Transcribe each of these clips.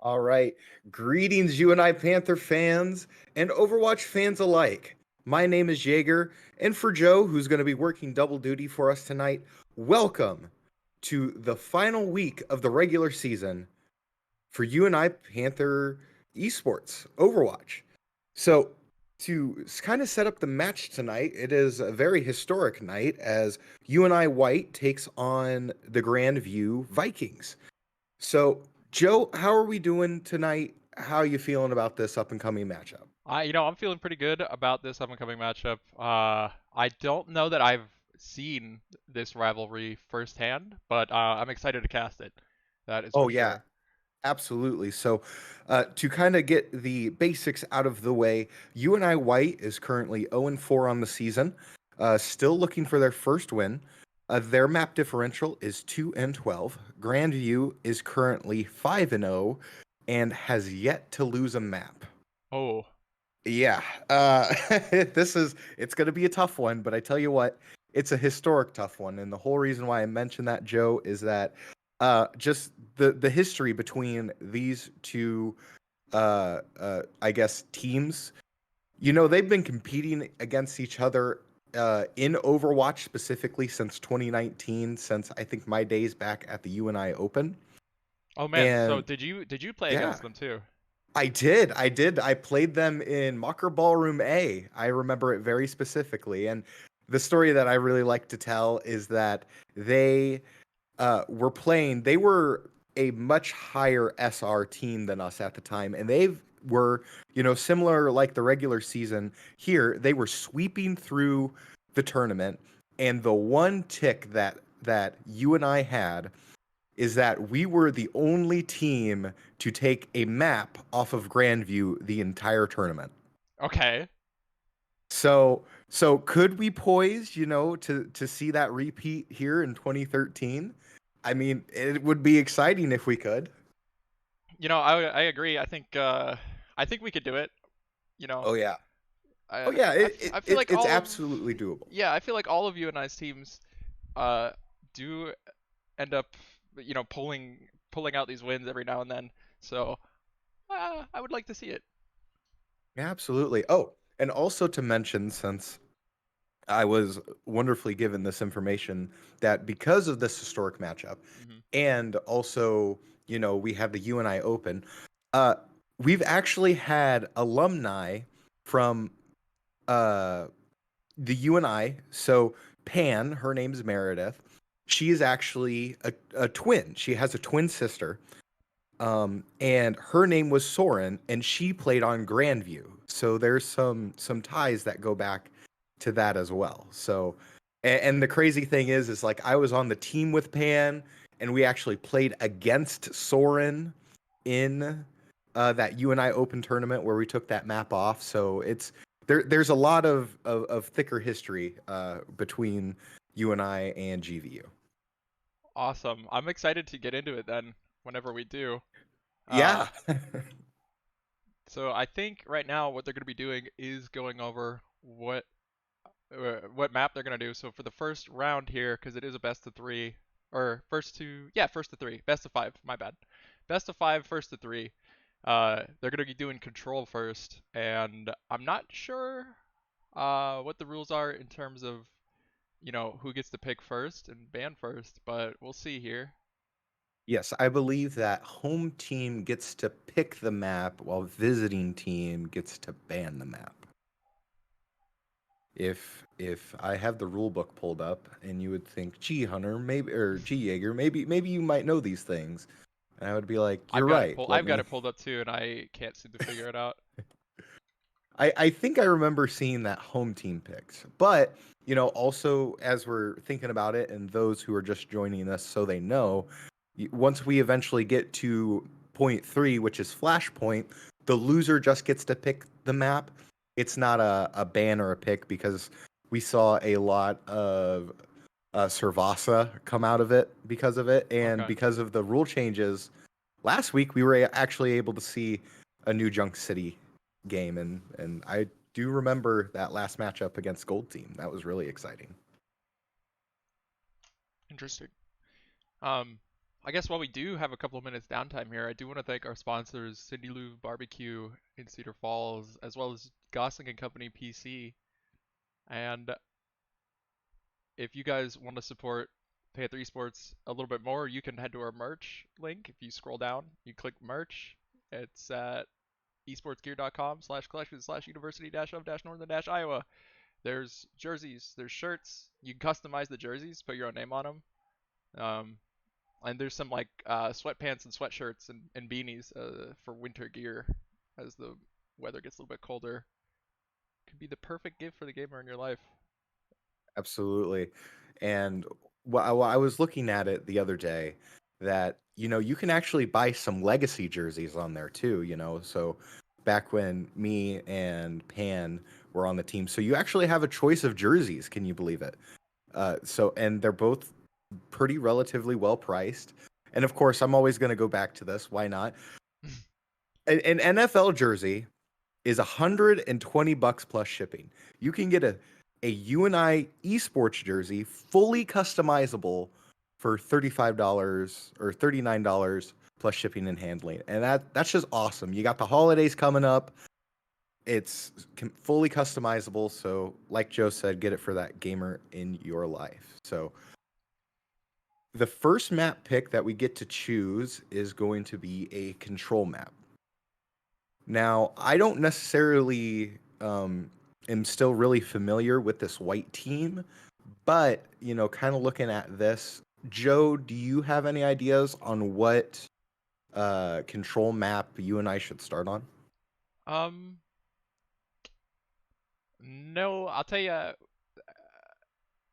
All right. Greetings, UNI Panther fans and Overwatch fans alike. My name is Jaeger, and for Joe, who's going to be working double duty for us tonight, welcome to the final week of the regular season for UNI Panther Esports Overwatch. So, to kind of set up the match tonight, it is a very historic night as UNI White takes on the Grandview Vikings. So, Joe, how are we doing tonight? How are you feeling about this up and coming matchup? I'm feeling pretty good about this up-and-coming matchup. I don't know that I've seen this rivalry firsthand, but I'm excited to cast it. That is Oh, for yeah, sure. absolutely. So, to kind of get the basics out of the way, UNI White is currently 0-4 on the season, still looking for their first win. Their map differential is 2-12. Grandview is currently 5-0 and has yet to lose a map. Oh, Yeah, it's going to be a tough one, but I tell you what, it's a historic tough one, and the whole reason why I mentioned that, Joe, is that just the history between these two, I guess, teams. They've been competing against each other in Overwatch specifically since 2019, since I think my days back at the UNI Open, oh man. So and did you play yeah. against them too? I did. I did. I played them in Mocker Ballroom A. I remember it very specifically. And the story that I really like to tell is that they were playing, they were a much higher SR team than us at the time. And they were, similar like the regular season here, they were sweeping through the tournament. And the one tick that you and I had is that we were the only team to take a map off of Grandview the entire tournament. Okay. So could we poise, to see that repeat here in 2013? I mean, it would be exciting if we could. I agree. I think we could do it. You know, Oh yeah. I Oh yeah, I, f- I feel like it's all of absolutely doable. yeah, I feel like all of UNI's teams uh do end up pulling out these wins every now and then. So I would like to see it. Yeah, absolutely. Oh, and also to mention, since I was wonderfully given this information, that because of this historic matchup, Hmm. and also, we have the UNI Open, uh, we've actually had alumni from uh, the UNI. So Pan, her name's Meredith. She is actually a twin. She has a twin sister. And her name was Soren, and she played on Grandview. So there's some ties that go back to that as well. So, and the crazy thing is like I was on the team with Pan, and we actually played against Soren in that UNI Open tournament where we took that map off. So there's a lot of thicker history between UNI and GVU. Awesome. I'm excited to get into it then whenever we do. Uh, Yeah. so I think right now what they're going to be doing is going over what map they're going to do. So for the first round here, because it is a best of three, or first to three, best of five, my bad. Best of five, first to three. They're going to be doing control first, and I'm not sure what the rules are in terms of, who gets to pick first and ban first, but we'll see here. Yes, I believe that home team gets to pick the map while visiting team gets to ban the map. If I have the rule book pulled up and you would think, gee, Hunter, maybe or gee Jaeger, maybe you might know these things. And I would be like, you're right. Let I've got me it pulled up too, and I can't seem to figure it out. I think I remember seeing that home team picks. But, also as we're thinking about it, and those who are just joining us so they know, once we eventually get to point three, which is Flashpoint, the loser just gets to pick the map. It's not a ban or a pick because we saw a lot of Servasa come out of it because of it. And Okay. because of the rule changes last week, we were actually able to see a new Junk City game, and I do remember that last matchup against Gold Team. That was really exciting. Interesting. Um, I guess while we do have a couple of minutes downtime here, I do want to thank our sponsors, Cindy Lou Barbecue in Cedar Falls, as well as Gosling and Company PC. And if you guys want to support Panther Esports a little bit more, you can head to our merch link. If you scroll down, you click merch. It's at esportsgear.com/collection/university-of-northern-iowa. There's jerseys, there's shirts. You can customize the jerseys, put your own name on them. And there's some like sweatpants and sweatshirts and beanies for winter gear as the weather gets a little bit colder. Could be the perfect gift for the gamer in your life. Absolutely. And I was looking at it the other day that, you can actually buy some legacy jerseys on there too, So back when me and Pan were on the team. So you actually have a choice of jerseys. Can you believe it? And they're both pretty relatively well priced. And of course, I'm always going to go back to this. Why not? An NFL jersey is $120 plus shipping. You can get a UNI esports jersey fully customizable for $35 or $39 plus shipping and handling. And that's just awesome. You got the holidays coming up. It's fully customizable. So like Joe said, get it for that gamer in your life. So the first map pick that we get to choose is going to be a control map. Now, I don't necessarily am still really familiar with this white team, but, kind of looking at this, Joe, do you have any ideas on what control map you and I should start on? No, I'll tell you,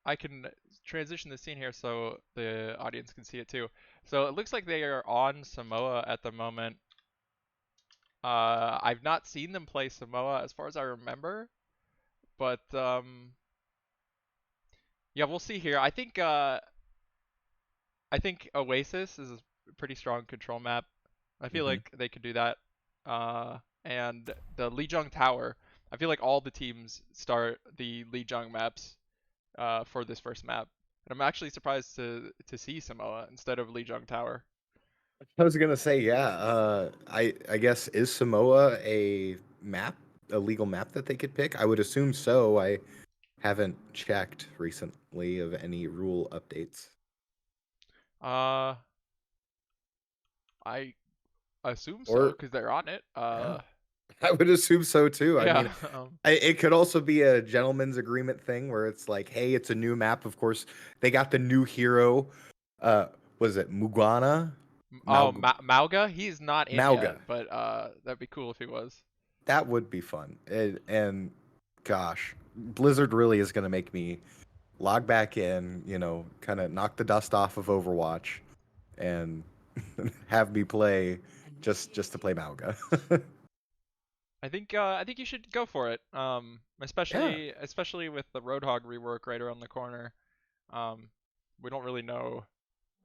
I can transition the scene here so the audience can see it too. So it looks like they are on Samoa at the moment. I've not seen them play Samoa as far as I remember, but yeah, we'll see here. I think Oasis is a pretty strong control map. I feel like they could do that. And the Lijiang Tower, I feel like all the teams start the Lijiang maps for this first map. And I'm actually surprised to see Samoa instead of Lijiang Tower. I was gonna say, yeah. I guess, is Samoa a legal map that they could pick? I would assume so. I haven't checked recently of any rule updates. I assume so Or because they're on it. yeah, I would assume so too. I Yeah. mean, it could also be a gentleman's agreement thing where it's like, hey, it's a new map. Of course, they got the new hero. Was it Mugana? Mauga, he's not in Mauga. yet, but that'd be cool if he was. That would be fun. And gosh, Blizzard really is going to make me log back in, kind of knock the dust off of Overwatch and have me play just to play Mauga. I think you should go for it. Yeah. Especially with the Roadhog rework right around the corner. We don't really know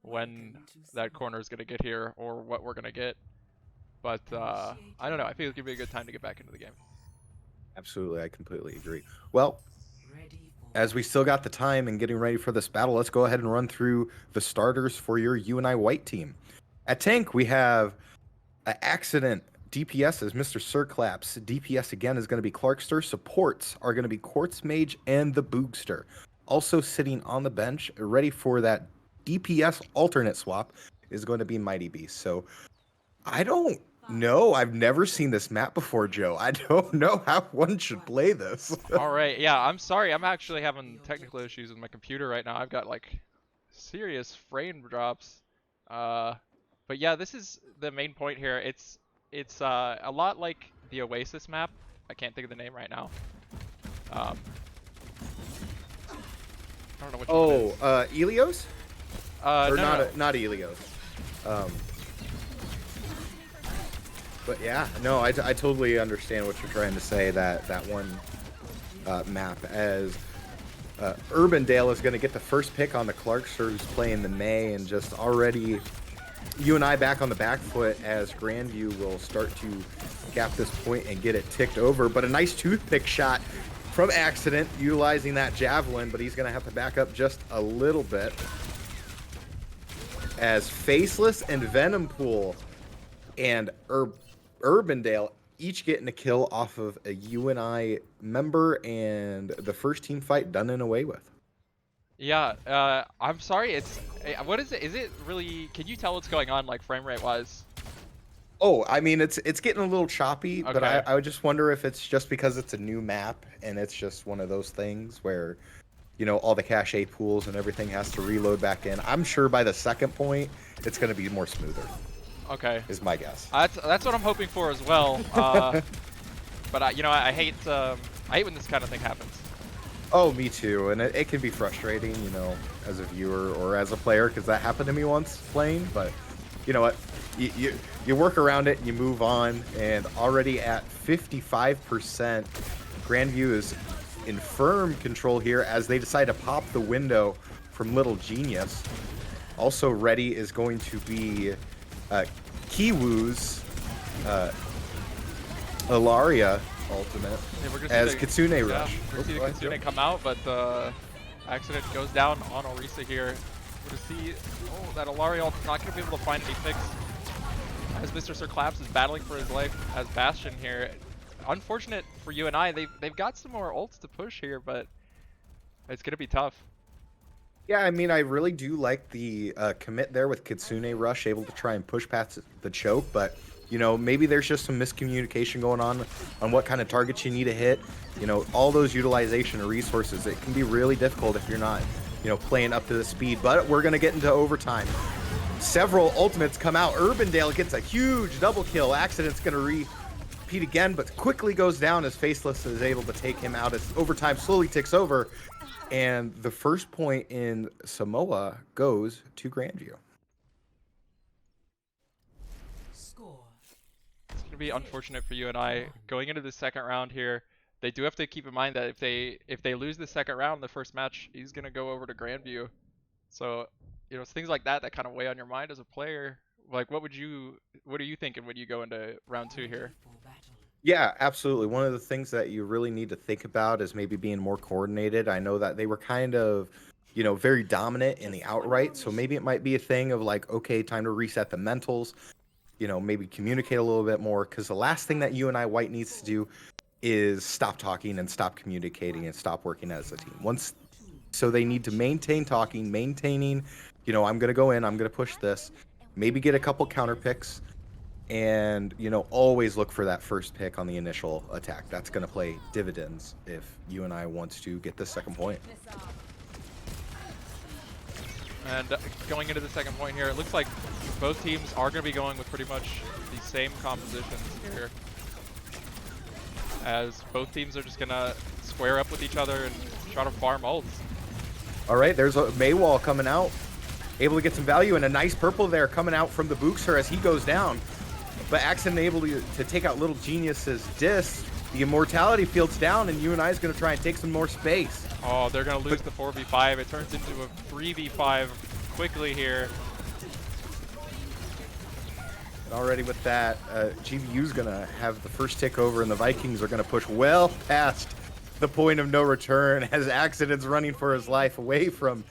when that corner is gonna get here or what we're gonna get, but I don't know. I feel it could be a good time to get back into the game. Absolutely, I completely agree. Well, as we still got the time and getting ready for this battle, let's go ahead and run through the starters for your UNI white team. At tank, we have Accident. DPS is Mr. Sirclaps. DPS again is going to be Clarkster. Supports are going to be Quartz Mage and the Boogster. Also sitting on the bench, ready for that DPS alternate swap, is going to be Mighty Beast. So I don't know. I've never seen this map before, Joe. I don't know how one should play this. All right, yeah, I'm sorry. I'm actually having technical issues with my computer right now. I've got like serious frame drops. But yeah, this is the main point here. It's a lot like the Oasis map. I can't think of the name right now. I don't know which one it is. Elios? Or No. not Elios. But yeah, no, I totally understand what you're trying to say. That one map, as Urbandale is going to get the first pick on the Clarkster, who's playing the May, and just already UNI back on the back foot as Grandview will start to gap this point and get it ticked over. But a nice toothpick shot from Accident, utilizing that javelin, but he's going to have to back up just a little bit. as Faceless and Venompool and Urbandale each getting a kill off of a UNI member, and the first team fight done and away with. Yeah, I'm sorry, it's... what is it? Is it really... Can you tell what's going on, like, frame rate wise? Oh, I mean, it's getting a little choppy, but Okay. I would just wonder if it's just because it's a new map, and it's just one of those things where, you know, all the cache pools and everything has to reload back in. I'm sure by the second point, it's going to be more smoother. Okay. Is my guess. That's what I'm hoping for as well. But I hate when this kind of thing happens. Oh, me too, and it can be frustrating, you know, as a viewer or as a player, because that happened to me once playing. But you know what, you work around it and you move on. And already at 55%, Grandview is in firm control here as they decide to pop the window from Little Genius. Also ready is going to be Kiwoo's Ilaria ultimate as Kitsune Rush. We're going to see Kitsune come out, but accident goes down on Orisa here. We're going to see that Ilaria ult not going to be able to find any picks as Mr. Sir Claps is battling for his life as Bastion here. Unfortunate for UNI, they've got some more ults to push here, but it's going to be tough. Yeah, I mean, I really do like the commit there with Kitsune Rush, able to try and push past the choke, but, you know, maybe there's just some miscommunication going on what kind of targets you need to hit. You know, all those utilization of resources, it can be really difficult if you're not, you know, playing up to the speed, but we're going to get into overtime. Several ultimates come out. Urbandale gets a huge double kill. Accident's going to repeat again, but quickly goes down as Faceless is able to take him out as overtime slowly ticks over. And the first point in Samoa goes to Grandview. Score. It's going to be unfortunate for UNI going into the second round here. They do have to keep in mind that if they lose the second round, the first match, he's going to go over to Grandview. So, you know, it's things like that that kind of weigh on your mind as a player. Like, what are you thinking when you go into round 2 here? Yeah, absolutely. One of the things that you really need to think about is maybe being more coordinated. I know that they were kind of, you know, very dominant in the outright, so maybe it might be a thing of like, okay, time to reset the mentals, you know, maybe communicate a little bit more, because the last thing that UNI White needs to do is stop talking and stop communicating and stop working as a team. So they need to maintain talking, maintaining, you know, I'm going to go in, I'm going to push this, maybe get a couple counter picks, and, you know, always look for that first pick on the initial attack. That's going to play dividends if UNI wants to get the second point. And going into the second point here, it looks like both teams are going to be going with pretty much the same compositions here, as both teams are just going to square up with each other and try to farm ults. All right, there's a Maywall coming out, able to get some value, and a nice purple there coming out from the Bookster as he goes down. But Accident able to take out Little Genius's disc. The Immortality field's down, and UNI is going to try and take some more space. Oh, they're going to lose the 4v5. It turns into a 3v5 quickly here. And already with that, GVU's going to have the first tick over, and the Vikings are going to push well past the point of no return as Accident's running for his life away from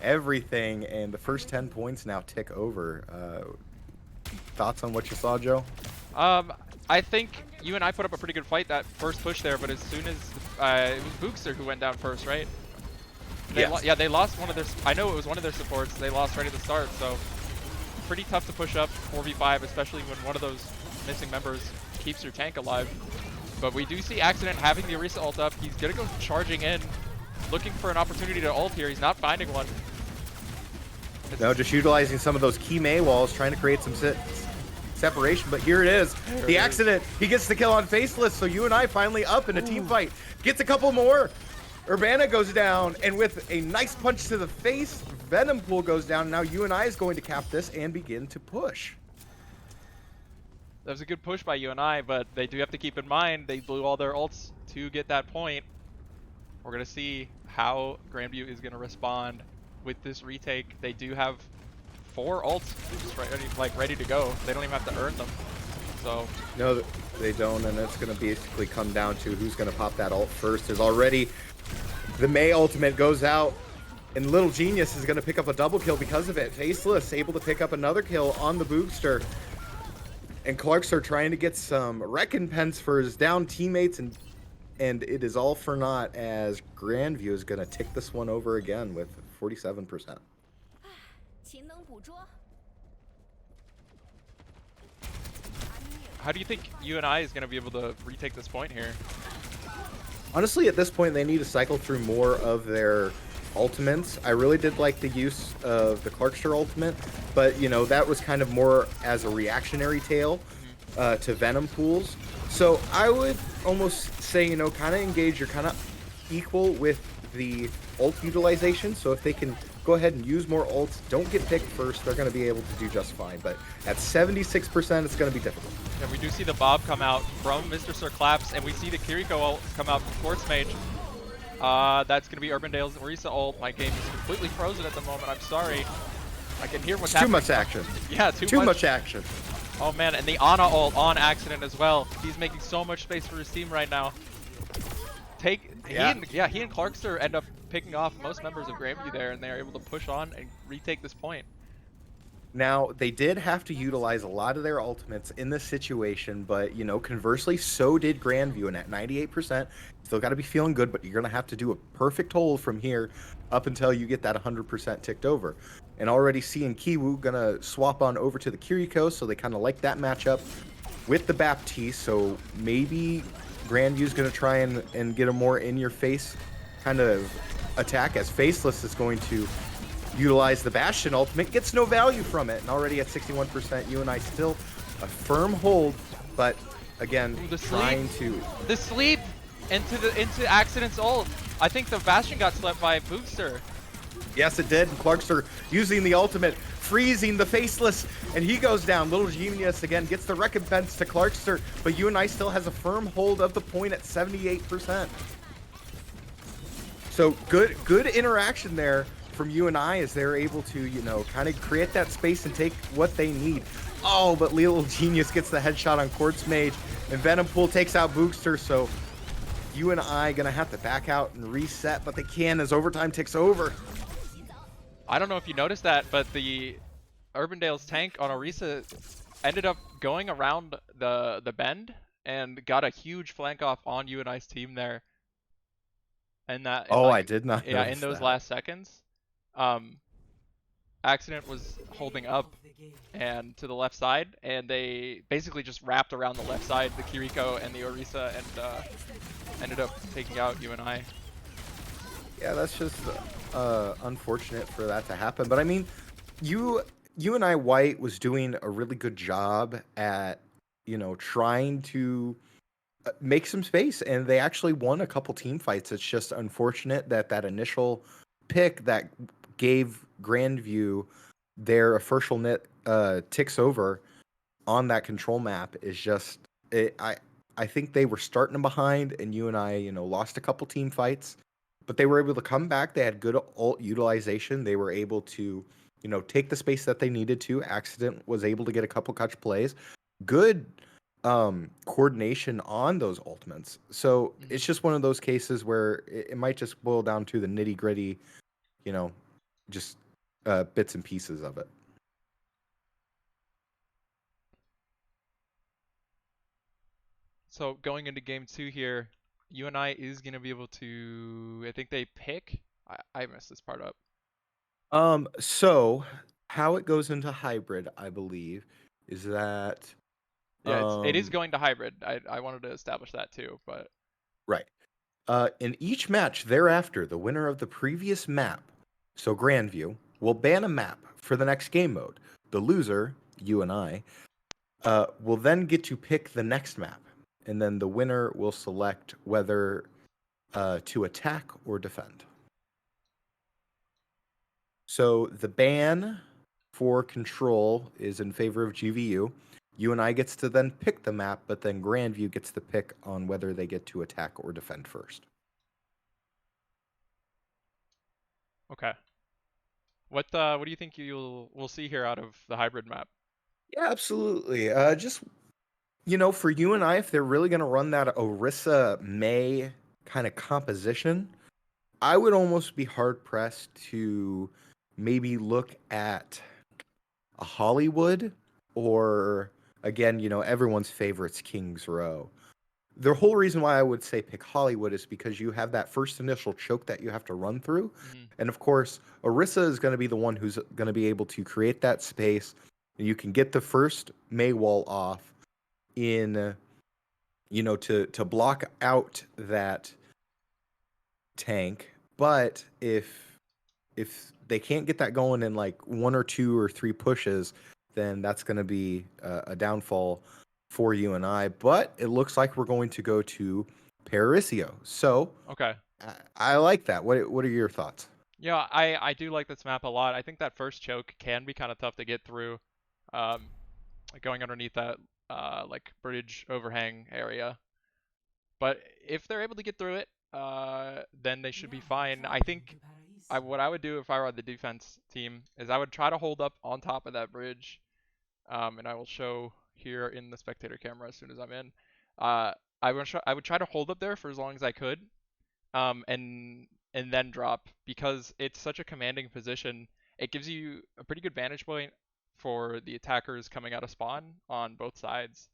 everything, and the first 10 points now tick over. Thoughts on what you saw, Joe? I think UNI put up a pretty good fight that first push there, but as soon as it was Bookster who went down first, right? Yes. Yeah, they lost one of their. I know it was one of their supports. They lost right at the start, so pretty tough to push up 4v5, especially when one of those missing members keeps your tank alive. But we do see Accident having the Orisa ult up. He's gonna go charging in, looking for an opportunity to ult here. He's not finding one. No, just utilizing some of those key May walls, trying to create some separation, but here it is. The Accident, he gets the kill on Faceless, so UNI finally up in a team fight. Gets a couple more. Urbana goes down, and with a nice punch to the face, Venompool goes down. Now UNI is going to cap this and begin to push. That was a good push by UNI, but they do have to keep in mind they blew all their ults to get that point. We're going to see how Grandview is going to respond with this retake. They do have 4 ults just ready to go. They don't even have to earn them. So no, they don't, and it's going to basically come down to who's going to pop that ult first. There's already the May ultimate goes out, And Little Genius is going to pick up a double kill because of it. Faceless able to pick up another kill on the Boogster. And Clarkster trying to get some recompense for his down teammates, and it is all for naught as Grandview is going to tick this one over again with 47%. How do you think UNI is going to be able to retake this point here? Honestly, at this point, they need to cycle through more of their ultimates. I really did like the use of the Clarkster ultimate, but, you know, that was kind of more as a reactionary tail to Venom pools. So I would almost say, you know, kind of engage, you're kind of equal with the ult utilization. So if they can go ahead and use more ults, don't get picked first, they're going to be able to do just fine. But at 76%, it's going to be difficult. And we do see the Bob come out from Mr. Sir Claps, and we see the Kiriko ult come out from Quartz Mage. That's going to be Urbandale's Orisa ult. My game is completely frozen at the moment. I'm sorry. I can hear what's happening. Too much action. Yeah, too much action. Oh man, and the Ana ult on accident as well. He's making so much space for his team right now. He and Clarkster end up picking off most members of Grandview there, and they are able to push on and retake this point. Now, they did have to utilize a lot of their ultimates in this situation, but, you know, conversely, so did Grandview, and at 98%, still got to be feeling good, but you're going to have to do a perfect hold from here up until you get that 100% ticked over. And already seeing Kiwoo going to swap on over to the Kiriko, so they kind of like that matchup with the Baptiste, so maybe Grandview's going to try and get a more in-your-face kind of attack, as Faceless is going to utilize the Bastion ultimate, gets no value from it, and already at 61%, UNI still a firm hold, but again, trying to the sleep into Accident's ult. I think the Bastion got slept by Boogster. Yes, it did. And Clarkster using the ultimate, freezing the Faceless, and he goes down. Little Genius again gets the recompense to Clarkster, but UNI still has a firm hold of the point at 78%. So good interaction there from UNI as they're able to, you know, kind of create that space and take what they need. Oh, but Little Genius gets the headshot on Quartz Mage, and Venom Pool takes out Boogster, so UNI gonna have to back out and reset, but they can as overtime ticks over. I don't know if you noticed that, but the Urbandale's tank on Orisa ended up going around the bend and got a huge flank off on UNI's team there. And that I did not in notice those that. last seconds. Accident was holding up and to the left side, and they basically just wrapped around the left side, the Kiriko and the Orisa, and ended up taking out UNI. Yeah, that's just unfortunate for that to happen. But I mean, UNI White was doing a really good job at, you know, trying to make some space, and they actually won a couple team fights. It's just unfortunate that that initial pick that gave Grandview their official net ticks over on that control map is just I think they were starting behind, and UNI, you know, lost a couple team fights, but they were able to come back. They had good ult utilization. They were able to, you know, take the space that they needed to. Accident was able to get a couple clutch plays. Good coordination on those ultimates. So it's just one of those cases where it might just boil down to the nitty gritty, you know, just bits and pieces of it. So going into game 2 here, UNI is going to be able to, I think they pick. I messed this part up. So how it goes into hybrid, I believe, is that yeah, it is going to hybrid. I wanted to establish that too, but right. In each match thereafter, the winner of the previous map, so Grandview, will ban a map for the next game mode. The loser, UNI, will then get to pick the next map, and then the winner will select whether to attack or defend. So the ban for control is in favor of GVU. UNI gets to then pick the map, but then Grandview gets the pick on whether they get to attack or defend first. okay. What do you think we'll see here out of the hybrid map? Yeah, absolutely. Just, you know, for UNI, if they're really going to run that Orisa May kind of composition, I would almost be hard pressed to maybe look at a Hollywood or again, everyone's favorites Kings Row. The whole reason why I would say pick Hollywood is because you have that first initial choke that you have to run through. Mhm. And of course, Orisa is going to be the one who's going to be able to create that space. You can get the first May wall off in, to block out that tank. But if they can't get that going in like 1 or 2 or 3 pushes, then that's going to be a downfall for UNI. But it looks like we're going to go to Parisiio. So Okay. I like that. What are your thoughts? Yeah, I do like this map a lot. I think that first choke can be kind of tough to get through, um, going underneath that like bridge overhang area. But if they're able to get through it, then they should be fine. I think what I would do if I were on the defense team is I would try to hold up on top of that bridge, and I will show here in the spectator camera as soon as I'm in. Uh, I would try to hold up there for as long as I could, and then drop because it's such a commanding position. It gives you a pretty good vantage point for the attackers coming out of spawn on both sides.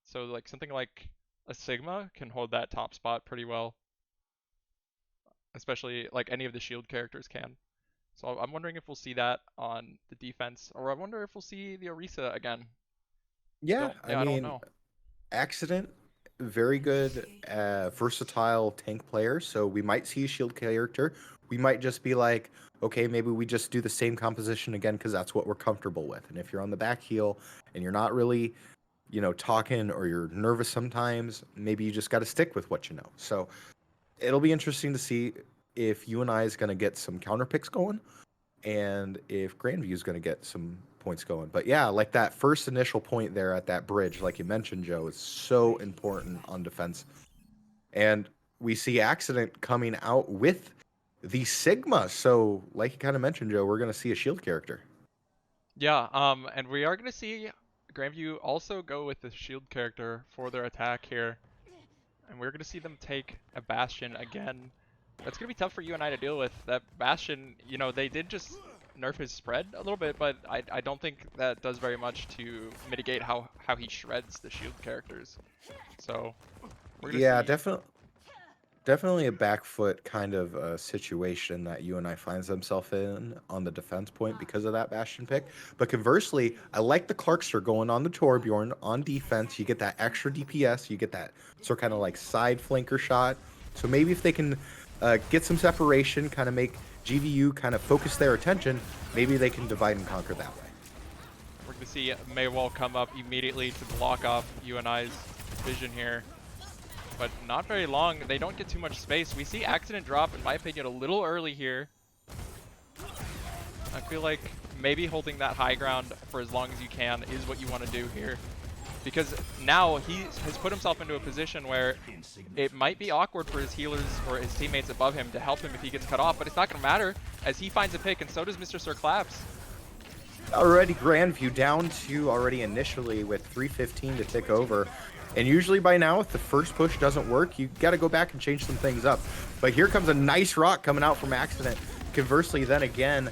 So like something like a Sigma can hold that top spot pretty well, especially like any of the shield characters can. So I'm wondering if we'll see that on the defense, or I wonder if we'll see the Orisa again. Yeah, I I don't mean, know. Accident, very good, versatile tank player. So we might see a shield character. We might just be like, okay, maybe we just do the same composition again because that's what we're comfortable with. And if you're on the back heel and you're not really, talking or you're nervous sometimes, maybe you just got to stick with what you know. So it'll be interesting to see if UNI is going to get some counter picks going and if Grandview is going to get some points going. But yeah, like that first initial point there at that bridge, like you mentioned, Joe, is so important on defense. And we see Accident coming out with the Sigma. So, like you kind of mentioned, Joe, we're going to see a shield character. Yeah, and we are gonna see Grandview also go with the shield character for their attack here, and we're gonna see them take a Bastion again. That's gonna be tough for UNI to deal with. That Bastion, they did just nerf his spread a little bit, but I don't think that does very much to mitigate how he shreds the shield characters. So we're gonna Yeah, see. definitely a back foot kind of situation that UNI finds themselves in on the defense point because of that Bastion pick. But conversely, I like the Clarkster going on the Torbjorn on defense. You get that extra DPS. You get that sort of kind of like side flanker shot. So maybe if they can get some separation, kind of make GVU kind of focus their attention, maybe they can divide and conquer that way. We're gonna see Maywall come up immediately to block off UNI's vision here. But not very long. They don't get too much space. We see Accident drop, in my opinion, a little early here. I feel like maybe holding that high ground for as long as you can is what you want to do here. Because now he has put himself into a position where it might be awkward for his healers or his teammates above him to help him if he gets cut off, but it's not going to matter as he finds a pick, and so does Mr. Sir Claps. Already Grandview down to already initially with 3:15 to tick over. And usually by now, if the first push doesn't work, you got to go back and change some things up. But here comes a nice rock coming out from Accident. Conversely, then again,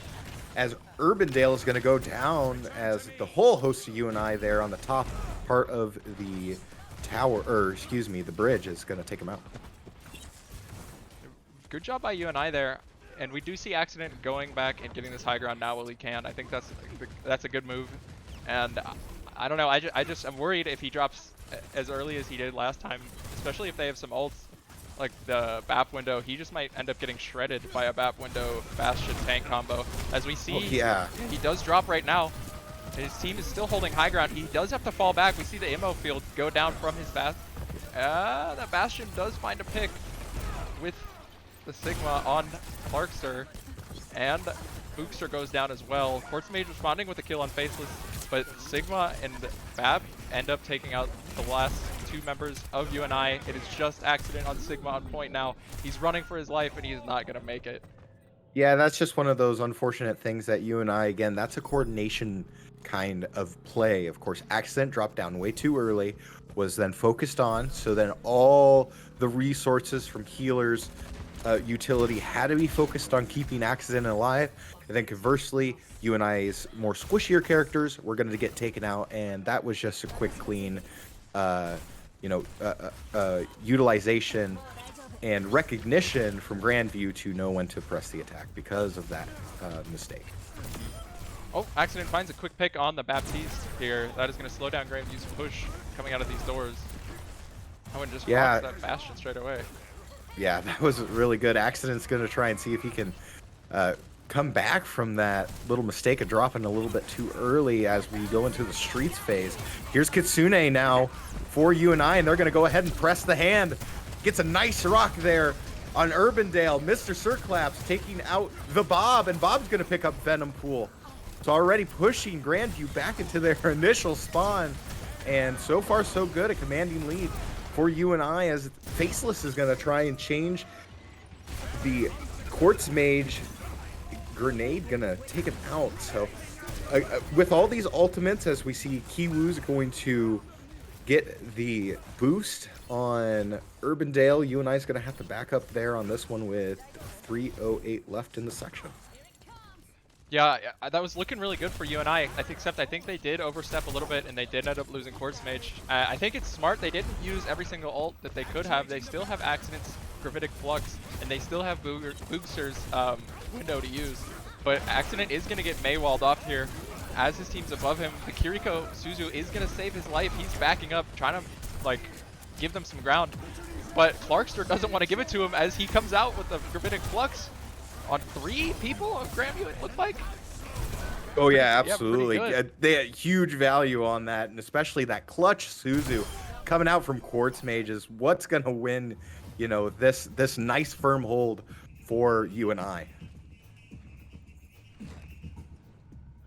as Urbandale is going to go down as the whole host of UNI there on the top part of the tower, or excuse me, the bridge is going to take him out. Good job by UNI there. And we do see Accident going back and getting this high ground now while he can. I think that's a good move. And I don't know, I'm worried if he drops as early as he did last time, especially if they have some ults like the BAP window. He just might end up getting shredded by a BAP window Bastion tank combo. As we see, he does drop right now. His team is still holding high ground. He does have to fall back. We see the ammo field go down from his Bastion. That Bastion does find a pick with the Sigma on Clarkster, and Bookster goes down as well. Quartzmage responding with a kill on Faceless, but Sigma and BAP end up taking out the last two members of UNI. It is just Accident on Sigma on point now. He's running for his life and he's not going to make it. Yeah, that's just one of those unfortunate things that UNI, again, that's a coordination kind of play. Of course, Accident dropped down way too early, was then focused on, so then all the resources from healers utility had to be focused on keeping Accident alive, and then conversely, UNI's more squishier characters were going to get taken out, and that was just a quick, clean, utilization and recognition from Grandview to know when to press the attack because of that mistake. Oh, Accident finds a quick pick on the Baptiste here. That is going to slow down Grandview's push coming out of these doors. I wouldn't just rocks that Bastion straight away. Yeah, that was really good. Accident's going to try and see if he can come back from that little mistake of dropping a little bit too early as we go into the streets phase. Here's Kitsune now for UNI, and they're going to go ahead and press the hand. Gets a nice rock there on Urbandale. Mr. Circlaps taking out the Bob, and Bob's going to pick up Venom Pool. So already pushing Grandview back into their initial spawn, and so far so good, a commanding lead for UNI as Faceless is going to try and change the Quartz Mage grenade, going to take him out. So with all these ultimates, as we see Kiwoo's going to get the boost on Urbandale, UNI's going to have to back up there on this one with 3:08 left in the section. Yeah, that was looking really good for UNI, except I think they did overstep a little bit, and they did end up losing Quartz Mage. I think it's smart. They didn't use every single ult that they could have. They still have Accident's Gravitic Flux, and they still have Boogster's window to use. But Accident is going to get Maywalled off here. As his team's above him, the Kiriko Suzu is going to save his life. He's backing up, trying to, like, give them some ground. But Clarkster doesn't want to give it to him as he comes out with the Gravitic Flux on 3 people of Grandview, it looked like. Oh yeah, absolutely. Yeah, they had huge value on that, and especially that clutch Suzu coming out from Quartz Mages. What's gonna win, you know, this nice firm hold for UNI?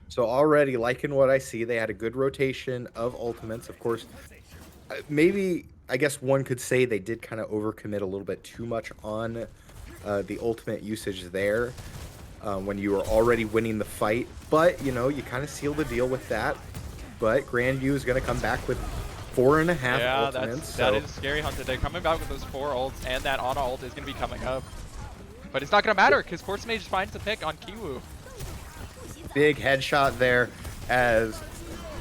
So already liking what I see. They had a good rotation of ultimates, of course. Maybe I guess one could say they did kind of overcommit a little bit too much on the ultimate usage there when you were already winning the fight, but you know, you kind of seal the deal with that. But Grandview is going to come back with 4.5 ultimates. That is scary, Hunter. They're coming back with those 4 ults, and that Ana ult is going to be coming up. But it's not going to matter because Quartz Mage finds the pick on Kiwoo. Big headshot there as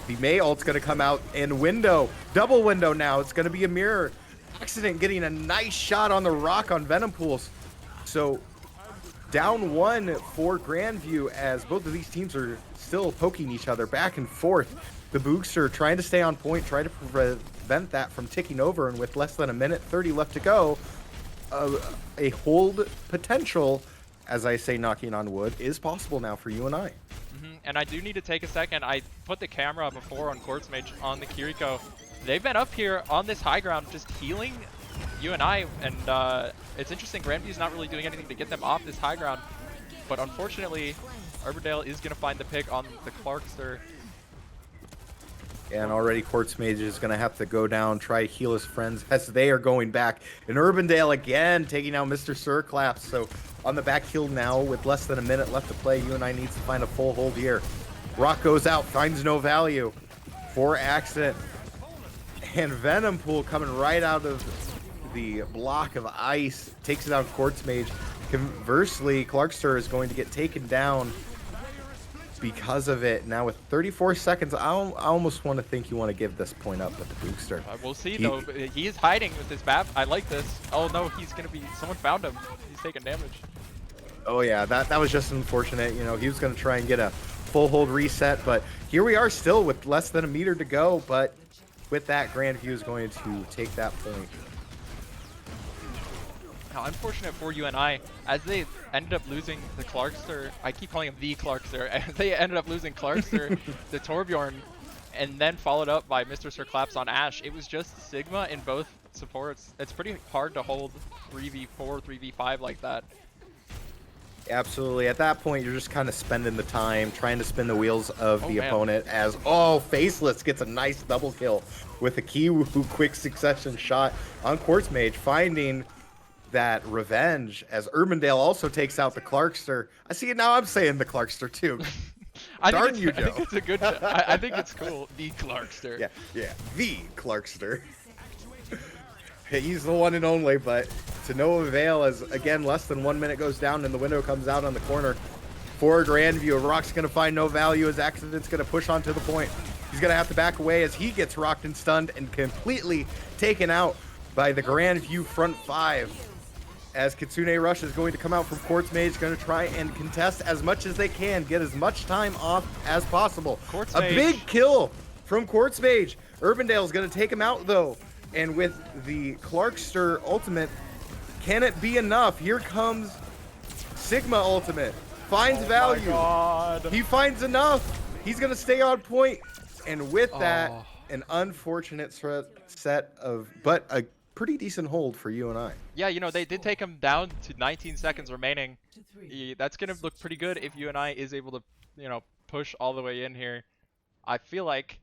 the Mei ult's going to come out in window. Double window now. It's going to be a mirror. Accident getting a nice shot on the rock on Venom Pools. So down 1 for Grandview as both of these teams are still poking each other back and forth. The Boogster trying to stay on point, try to prevent that from ticking over, and with less than a minute 30 left to go, a hold potential, as I say knocking on wood, is possible now for UNI. And I do need to take a second. I put the camera before on Quartz Mage on the Kiriko. They've been up here on this high ground just healing UNI, and it's interesting, Grandview's not really doing anything to get them off this high ground, but unfortunately Urbandale is going to find the pick on the Clarkster. And already Quartz Mage is going to have to go down, try to heal his friends as they are going back. And Urbandale again taking out Mr. Circlaps. So on the back heel now with less than a minute left to play, UNI needs to find a full hold here. Rock goes out, finds no value for Accident. And Venom Pool coming right out of the block of ice, takes it out Quartz Mage. Conversely, Clarkster is going to get taken down because of it. Now with 34 seconds, I almost want to think you want to give this point up with the Boogster. We'll see though. He is hiding with his map. I like this. Oh no, he's going to be, someone found him. He's taking damage. Oh yeah, that was just unfortunate. You know, he was going to try and get a full hold reset, but here we are still with less than a meter to go. But with that, Grandview is going to take that point. Now, unfortunate for UNI, as they ended up losing the Clarkster, I keep calling him the Clarkster, as they ended up losing Clarkster to Torbjorn, and then followed up by Mr. Circlaps on Ashe. It was just Sigma in both supports. It's pretty hard to hold 3v4, 3v5 like that. Absolutely. At that point, you're just kind of spending the time, trying to spin the wheels of the man. opponent as, Faceless gets a nice double kill with a Kiwoo quick succession shot on Quartz Mage, finding that revenge as Urbandale also takes out the Clarkster. I see it now. I'm saying the Clarkster too. Darn you, Joe. I think it's a good I think it's cool. The Clarkster. Yeah, the Clarkster. He's the one and only, but to no avail as, again, less than 1 minute goes down and the window comes out on the corner for Grandview. Rock's going to find no value as Accident's going to push onto the point. He's going to have to back away as he gets rocked and stunned and completely taken out by the Grandview front five. As Kitsune Rush is going to come out from Quartz Mage, going to try and contest as much as they can, get as much time off as possible. Quartz A Mage. big kill from Quartz Mage. Urbandale's going to take him out, though. And with the Clarkster ultimate, can it be enough? Here comes Sigma ultimate. Finds value. My God. He finds enough. He's going to stay on point. And with that, an unfortunate set of, but a pretty decent hold for UNI. Yeah, you know, they did take him down to 19 seconds remaining. That's going to look pretty good if UNI is able to, you know, push all the way in here. I feel like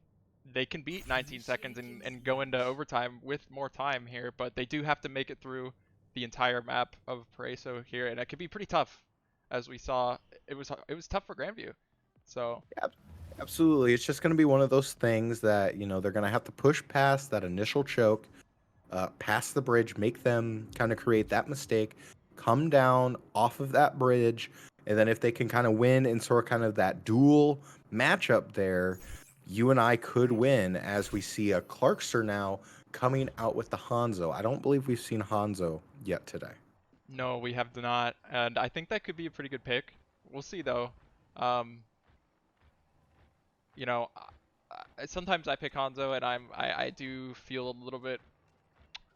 they can beat 19 seconds and go into overtime with more time here, but they do have to make it through the entire map of Paraiso here, and it could be pretty tough. As we saw, it was tough for Grandview. So Yep. Absolutely. It's just going to be one of those things that, you know, they're going to have to push past that initial choke, past the bridge, make them kind of create that mistake, come down off of that bridge, and then if they can kind of win in sort of kind of that dual matchup there, UNI could win, as we see a Clarkster now coming out with the Hanzo. I don't believe we've seen Hanzo yet today. no, we have not, and I think that could be a pretty good pick. We'll see though. You know, sometimes I pick Hanzo, and I do feel a little bit,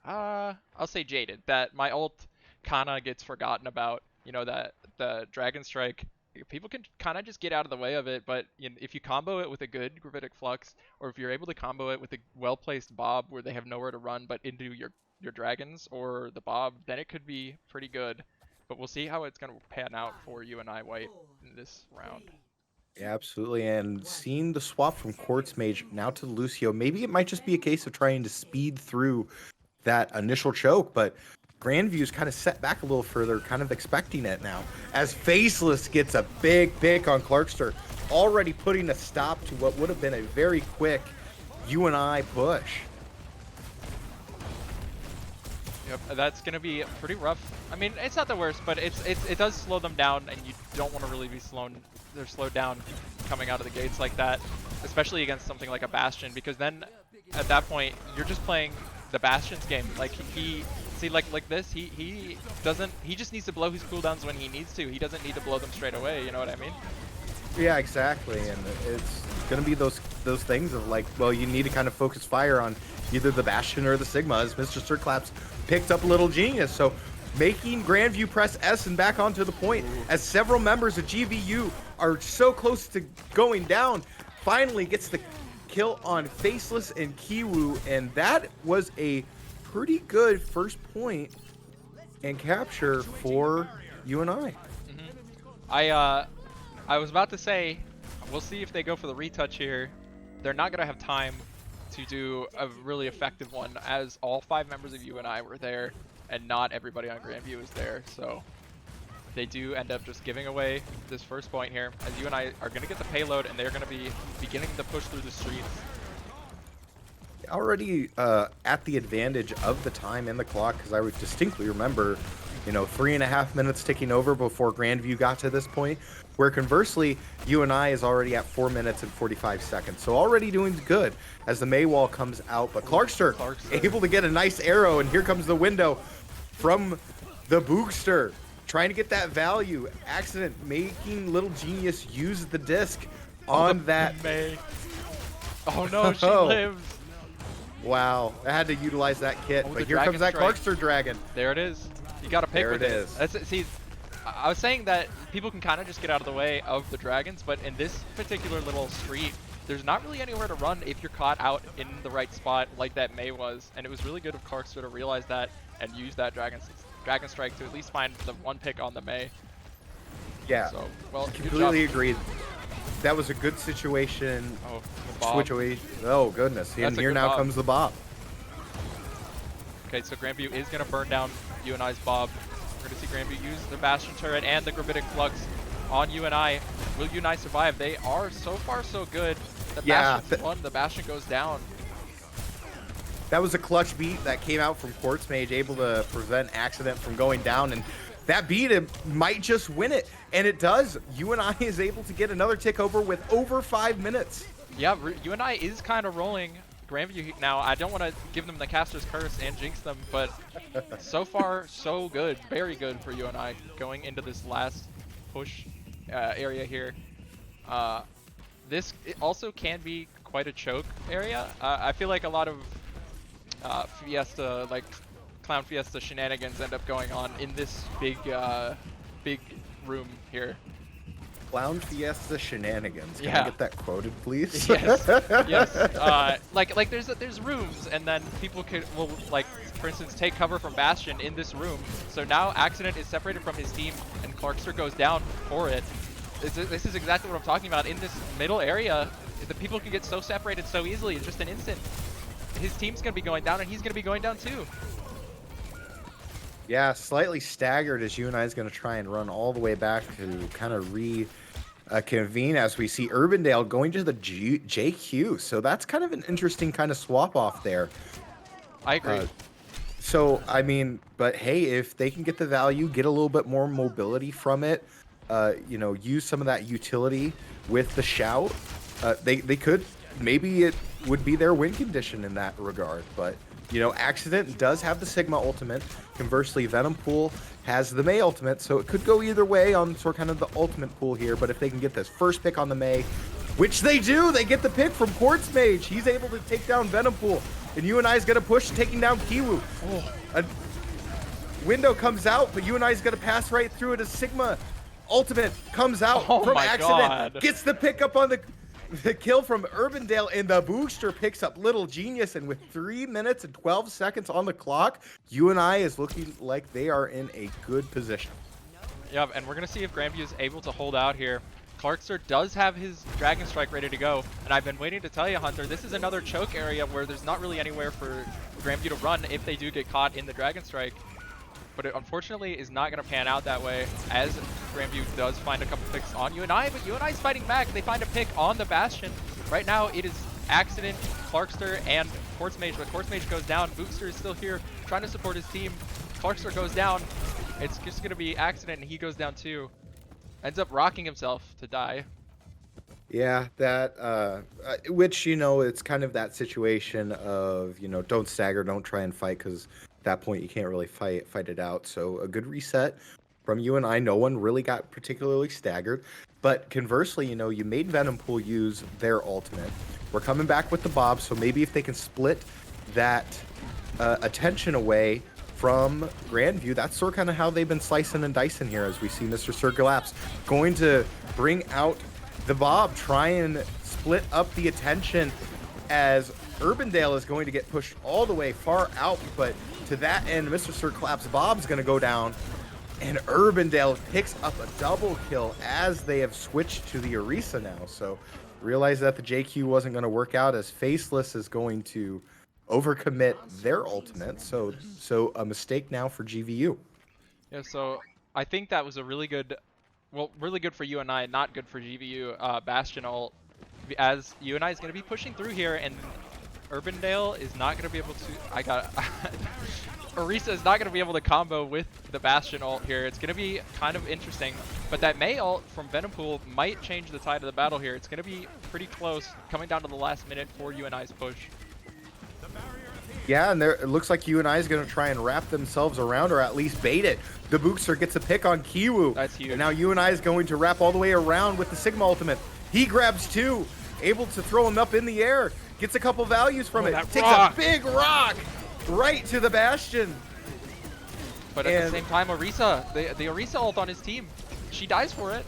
I'll say jaded, that my ult kinda gets forgotten about. You know, that the Dragon Strike, people can kind of just get out of the way of it, but if you combo it with a good Gravitic Flux, or if you're able to combo it with a well-placed Bob where they have nowhere to run but into your Dragons or the Bob, then it could be pretty good. But we'll see how it's going to pan out for UNI White in this round. Yeah, absolutely. And seeing the swap from Quartz Mage now to Lucio, maybe it might just be a case of trying to speed through that initial choke, but Grandview's kind of set back a little further, kind of expecting it now, as Faceless gets a big pick on Clarkster, already putting a stop to what would have been a very quick UNI push. Yep, that's going to be pretty rough. I mean, it's not the worst, but it does slow them down, and you don't want to really be slowed down coming out of the gates like that, especially against something like a Bastion, because then at that point you're just playing the Bastion's game. Like like this, he just needs to blow his cooldowns when he needs to. He doesn't need to blow them straight away, you know what I mean? Yeah, exactly. And it's going to be those things of like, well, you need to kind of focus fire on either the Bastion or the Sigma, as Mr. Sirclaps picked up a little genius. So making Grandview press S and back onto the point, as several members of GVU are so close to going down, finally gets the kill on Faceless and Kiwoo, and that was a pretty good first point and capture for UNI. I was about to say, we'll see if they go for the retouch here. They're not going to have time to do a really effective one, as all 5 members of UNI were there, and not everybody on Grandview is there, so they do end up just giving away this first point here, as UNI are going to get the payload, and they're going to be beginning to push through the streets. Already at the advantage of the time and the clock, because I would distinctly remember, you know, 3.5 minutes ticking over before Grandview got to this point, where conversely, UNI is already at 4 minutes and 45 seconds. So already doing good as the May wall comes out, but Clarkster able to get a nice arrow, and here comes the window from the Boogster, trying to get that value. Accident making Little Genius use the disc on that. May. Oh no, she lives. Wow, I had to utilize that kit, but here comes that Clarkster Dragon. There it is. You gotta pick there with it it. is. That's it. See, I was saying that people can kind of just get out of the way of the dragons, but in this particular little street, there's not really anywhere to run if you're caught out in the right spot like that May was, and it was really good of Clarkster to realize that and use that Dragon Strike to at least find the one pick on the May. Yeah, so, well, completely agreed. That was a good situation. Oh, switch away. Oh goodness, and here now comes the Bob. Okay, so Grandview is going to burn down UNI's Bob. We're going to see Grandview use the Bastion turret and the Gravitic Flux on UNI. Will UNI survive? They are so far so good. The Bastion's won. The Bastion goes down. That was a clutch beat that came out from Quartz Mage, able to prevent Accident from going down, and that beat might just win it, and it does. UNI is able to get another tick over with over 5 minutes. Yeah, UNI is kind of rolling. Grandview now, I don't want to give them the caster's curse and jinx them, but so far so good, very good for UNI going into this last push area here. This also can be quite a choke area. I feel like a lot of Fiesta, like Clown Fiesta shenanigans end up going on in this big room here. Clown Fiesta shenanigans. Can Yeah. I get that quoted, please? Yes, yes. Like there's rooms, and then people will like, for instance, take cover from Bastion in this room. So now Accident is separated from his team, and Clarkster goes down for it. This is exactly what I'm talking about. In this middle area, the people can get so separated so easily in just an instant. His team's gonna be going down, and he's gonna be going down too. Yeah, slightly staggered as UNI is going to try and run all the way back to kind of reconvene as we see Urbandale going to the JQ. So that's kind of an interesting kind of swap off there. I agree. So, I mean, but hey, if they can get the value, get a little bit more mobility from it, you know, use some of that utility with the shout, they could, maybe it would be their win condition in that regard, but you know, Accident does have the Sigma ultimate. Conversely, Venom Pool has the Mei ultimate, so it could go either way on sort of kind of the ultimate pool here. But if they can get this first pick on the Mei, which they do, they get the pick from Quartz Mage. He's able to take down Venom Pool, and UNI is gonna push, taking down Kiwoo. Oh, a window comes out, but UNI is gonna pass right through it as Sigma ultimate comes out from my Accident, God. gets the pick up on the kill from Urbandale, and the booster picks up Little Genius, and with 3 minutes and 12 seconds on the clock, UNI is looking like they are in a good position. Yeah, and we're gonna see if Grandview is able to hold out here. Clarkster does have his Dragon Strike ready to go, and I've been waiting to tell you, Hunter, this is another choke area where there's not really anywhere for Grandview to run if they do get caught in the Dragon Strike. But it unfortunately is not going to pan out that way, as Grandview does find a couple picks on UNI, but UNI's fighting back. They find a pick on the Bastion. Right now it is Accident, Clarkster, and Quartz Mage, but Quartz Mage goes down. Bootster is still here trying to support his team. Clarkster goes down. It's just going to be Accident, and he goes down too. Ends up rocking himself to die. Yeah, that, which, you know, it's kind of that situation of, you know, don't stagger, don't try and fight, because at that point you can't really fight it out. So a good reset from UNI. No one really got particularly staggered, but conversely, you know, you made Venom Pool use their ultimate. We're coming back with the Bob, so maybe if they can split that attention away from Grandview, that's sort of kind of how they've been slicing and dicing here, as we see Mr. Sir Collapse going to bring out the Bob, try and split up the attention, as Urbandale is going to get pushed all the way far out, but to that end, Mr. Sir Collapse Bob's going to go down, and Urbandale picks up a double kill as they have switched to the Orisa now. So realize that the JQ wasn't going to work out, as Faceless is going to overcommit their ultimate. So a mistake now for GVU. Yeah, so I think that was a really good, well, really good for UNI, not good for GVU Bastion ult, as UNI is going to be pushing through here, and Urbandale is not going to be able to, Orisa is not going to be able to combo with the Bastion ult here. It's going to be kind of interesting, but that Mei ult from Venom Pool might change the tide of the battle here. It's going to be pretty close, coming down to the last minute for UNI's push. Yeah, and it looks like UNI is going to try and wrap themselves around, or at least bait it. The Bookster gets a pick on Kiwoo. That's huge. And now UNI is going to wrap all the way around with the Sigma ultimate. He grabs two, able to throw him up in the air. Gets a couple values from it. Takes a big rock right to the Bastion. But at the same time, Orisa, the Orisa ult on his team, she dies for it.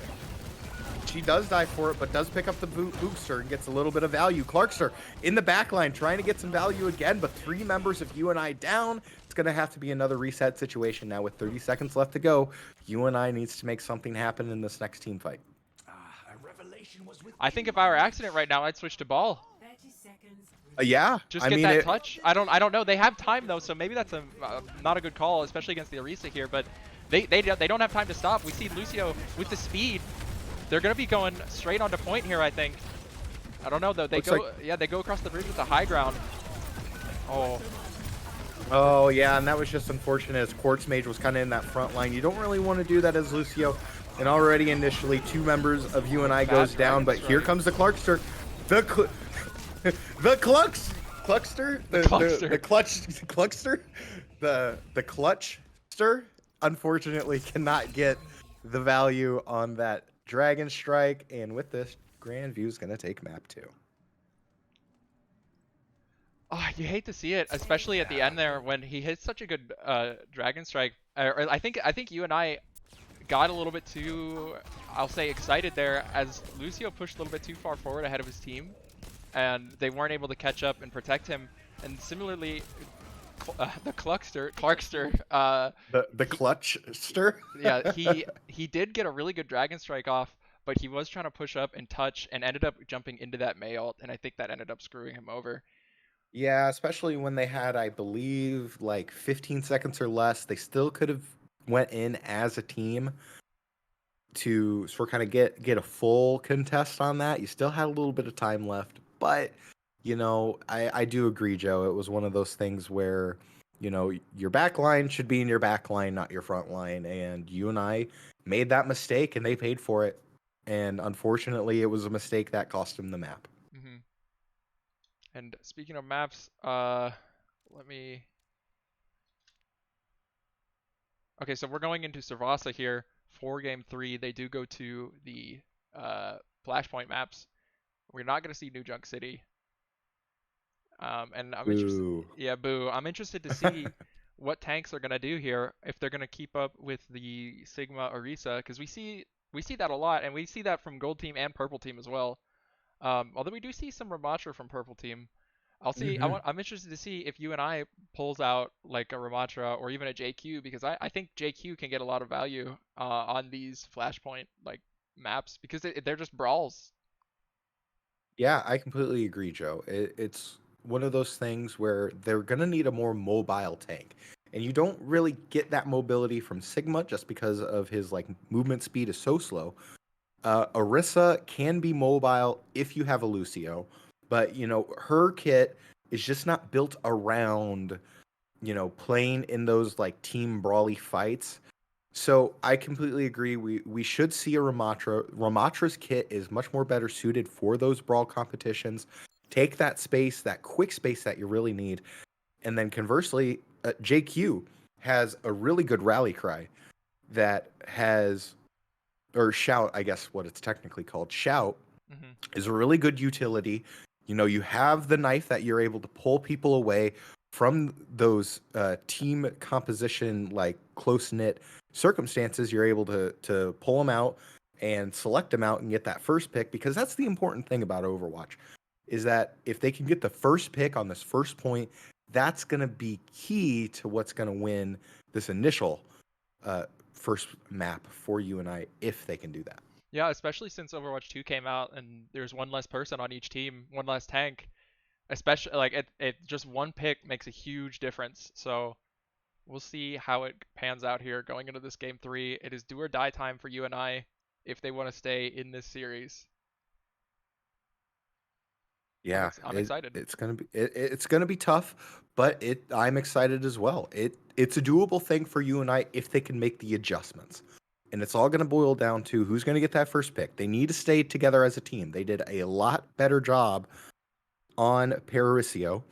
She does die for it, but does pick up the Bookster and gets a little bit of value. Clarkster in the backline trying to get some value again, but 3 members of UNI down. It's going to have to be another reset situation now with 30 seconds left to go. UNI needs to make something happen in this next team fight. I think if I were Accident right now, I'd switch to Ball. 30 seconds. Yeah, Just get that touch. I don't know. They have time though, so maybe that's a not a good call, especially against the Orisa here. But they don't have time to stop. We see Lucio with the speed. They're gonna be going straight onto point here, I think. I don't know though. They go across the bridge with the high ground. Oh, Oh, yeah, and that was just unfortunate as Quartz Mage was kind of in that front line. You don't really want to do that as Lucio. And already initially, 2 members of UNI bad goes down, Dragon but here Strike. comes the Clarkster. The the Cluckster? The Cluckster. The Cluckster? The Clutchster, unfortunately, cannot get the value on that Dragon Strike. And with this, Grandview is going to take map 2. Oh, you hate to see it, especially at the end there when he hits such a good Dragon Strike. I think you and I got a little bit too, I'll say, excited there as Lucio pushed a little bit too far forward ahead of his team, and they weren't able to catch up and protect him. And similarly, the Clarkster, The Clutchster? yeah, he did get a really good Dragon Strike off, but he was trying to push up and touch and ended up jumping into that Mei ult, and I think that ended up screwing him over. Yeah, especially when they had, I believe, like 15 seconds or less. They still could have went in as a team to sort of kind of get a full contest on that. You still had a little bit of time left, but I do agree, Joe. It was one of those things where your back line should be in your back line, not your front line. And you and I made that mistake, and they paid for it. And unfortunately, it was a mistake that cost him the map. Hmm. And speaking of maps, let me. Okay, so we're going into Servasa here for game 3. They do go to the Flashpoint maps. We're not going to see New Junk City. And I'm interested. Boo. Yeah, boo. I'm interested to see what tanks are going to do here if they're going to keep up with the Sigma Orisa, because we see that a lot, and we see that from Gold Team and Purple Team as well. Although we do see some Ramatra from Purple Team. I'll see. Mhm. I'm interested to see if UNI pulls out like a Ramatra or even a JQ, because I think JQ can get a lot of value on these Flashpoint like maps because they're just brawls. Yeah, I completely agree, Joe. It's one of those things where they're going to need a more mobile tank. And you don't really get that mobility from Sigma just because of his like movement speed is so slow. Orisa can be mobile if you have a Lucio, but her kit is just not built around, playing in those like team brawly fights. So I completely agree. We should see a Ramatra. Ramatra's kit is much more better suited for those brawl competitions. Take that space, that quick space that you really need, and then conversely, JQ has a really good rally cry that has, or shout, I guess what it's technically called. Shout Hmm. is a really good utility. You have the knife that you're able to pull people away from those team composition, like close knit circumstances. You're able to pull them out and select them out and get that first pick, because that's the important thing about Overwatch is that if they can get the first pick on this first point, that's going to be key to what's going to win this initial first map for UNI if they can do that. Yeah, especially since Overwatch 2 came out and there's one less person on each team, one less tank. Especially like it just one pick makes a huge difference. So we'll see how it pans out here going into this game 3. It is do or die time for UNI if they want to stay in this series. Yeah, I'm excited. it's gonna be tough, but I'm excited as well. It's a doable thing for you and I if they can make the adjustments, and it's all gonna boil down to who's gonna get that first pick. They need to stay together as a team. They did a lot better job on Pararicio.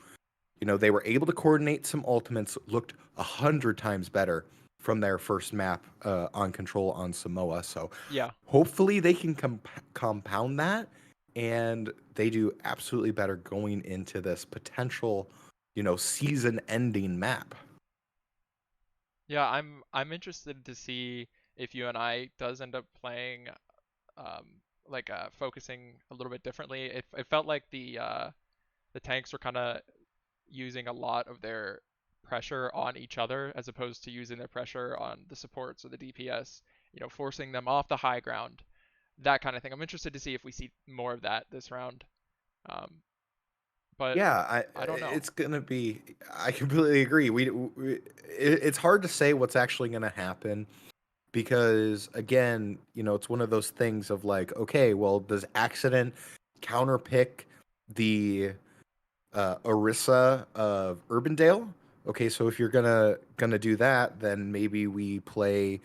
They were able to coordinate some ultimates, looked 100 times better from their first map on Control on Samoa. So Yeah. hopefully they can compound that, and they do absolutely better going into this potential, season-ending map. Yeah, I'm interested to see if UNI does end up playing focusing a little bit differently. It felt like the tanks were kind of using a lot of their pressure on each other as opposed to using their pressure on the supports or the DPS, forcing them off the high ground, that kind of thing. I'm interested to see if we see more of that this round. Um, but Yeah, I don't know. it's gonna be. I completely agree. It's hard to say what's actually gonna happen because, again, it's one of those things of like, okay, well, does accident counterpick the Orisa of Urbandale. Okay, so if you're gonna do that, then maybe we play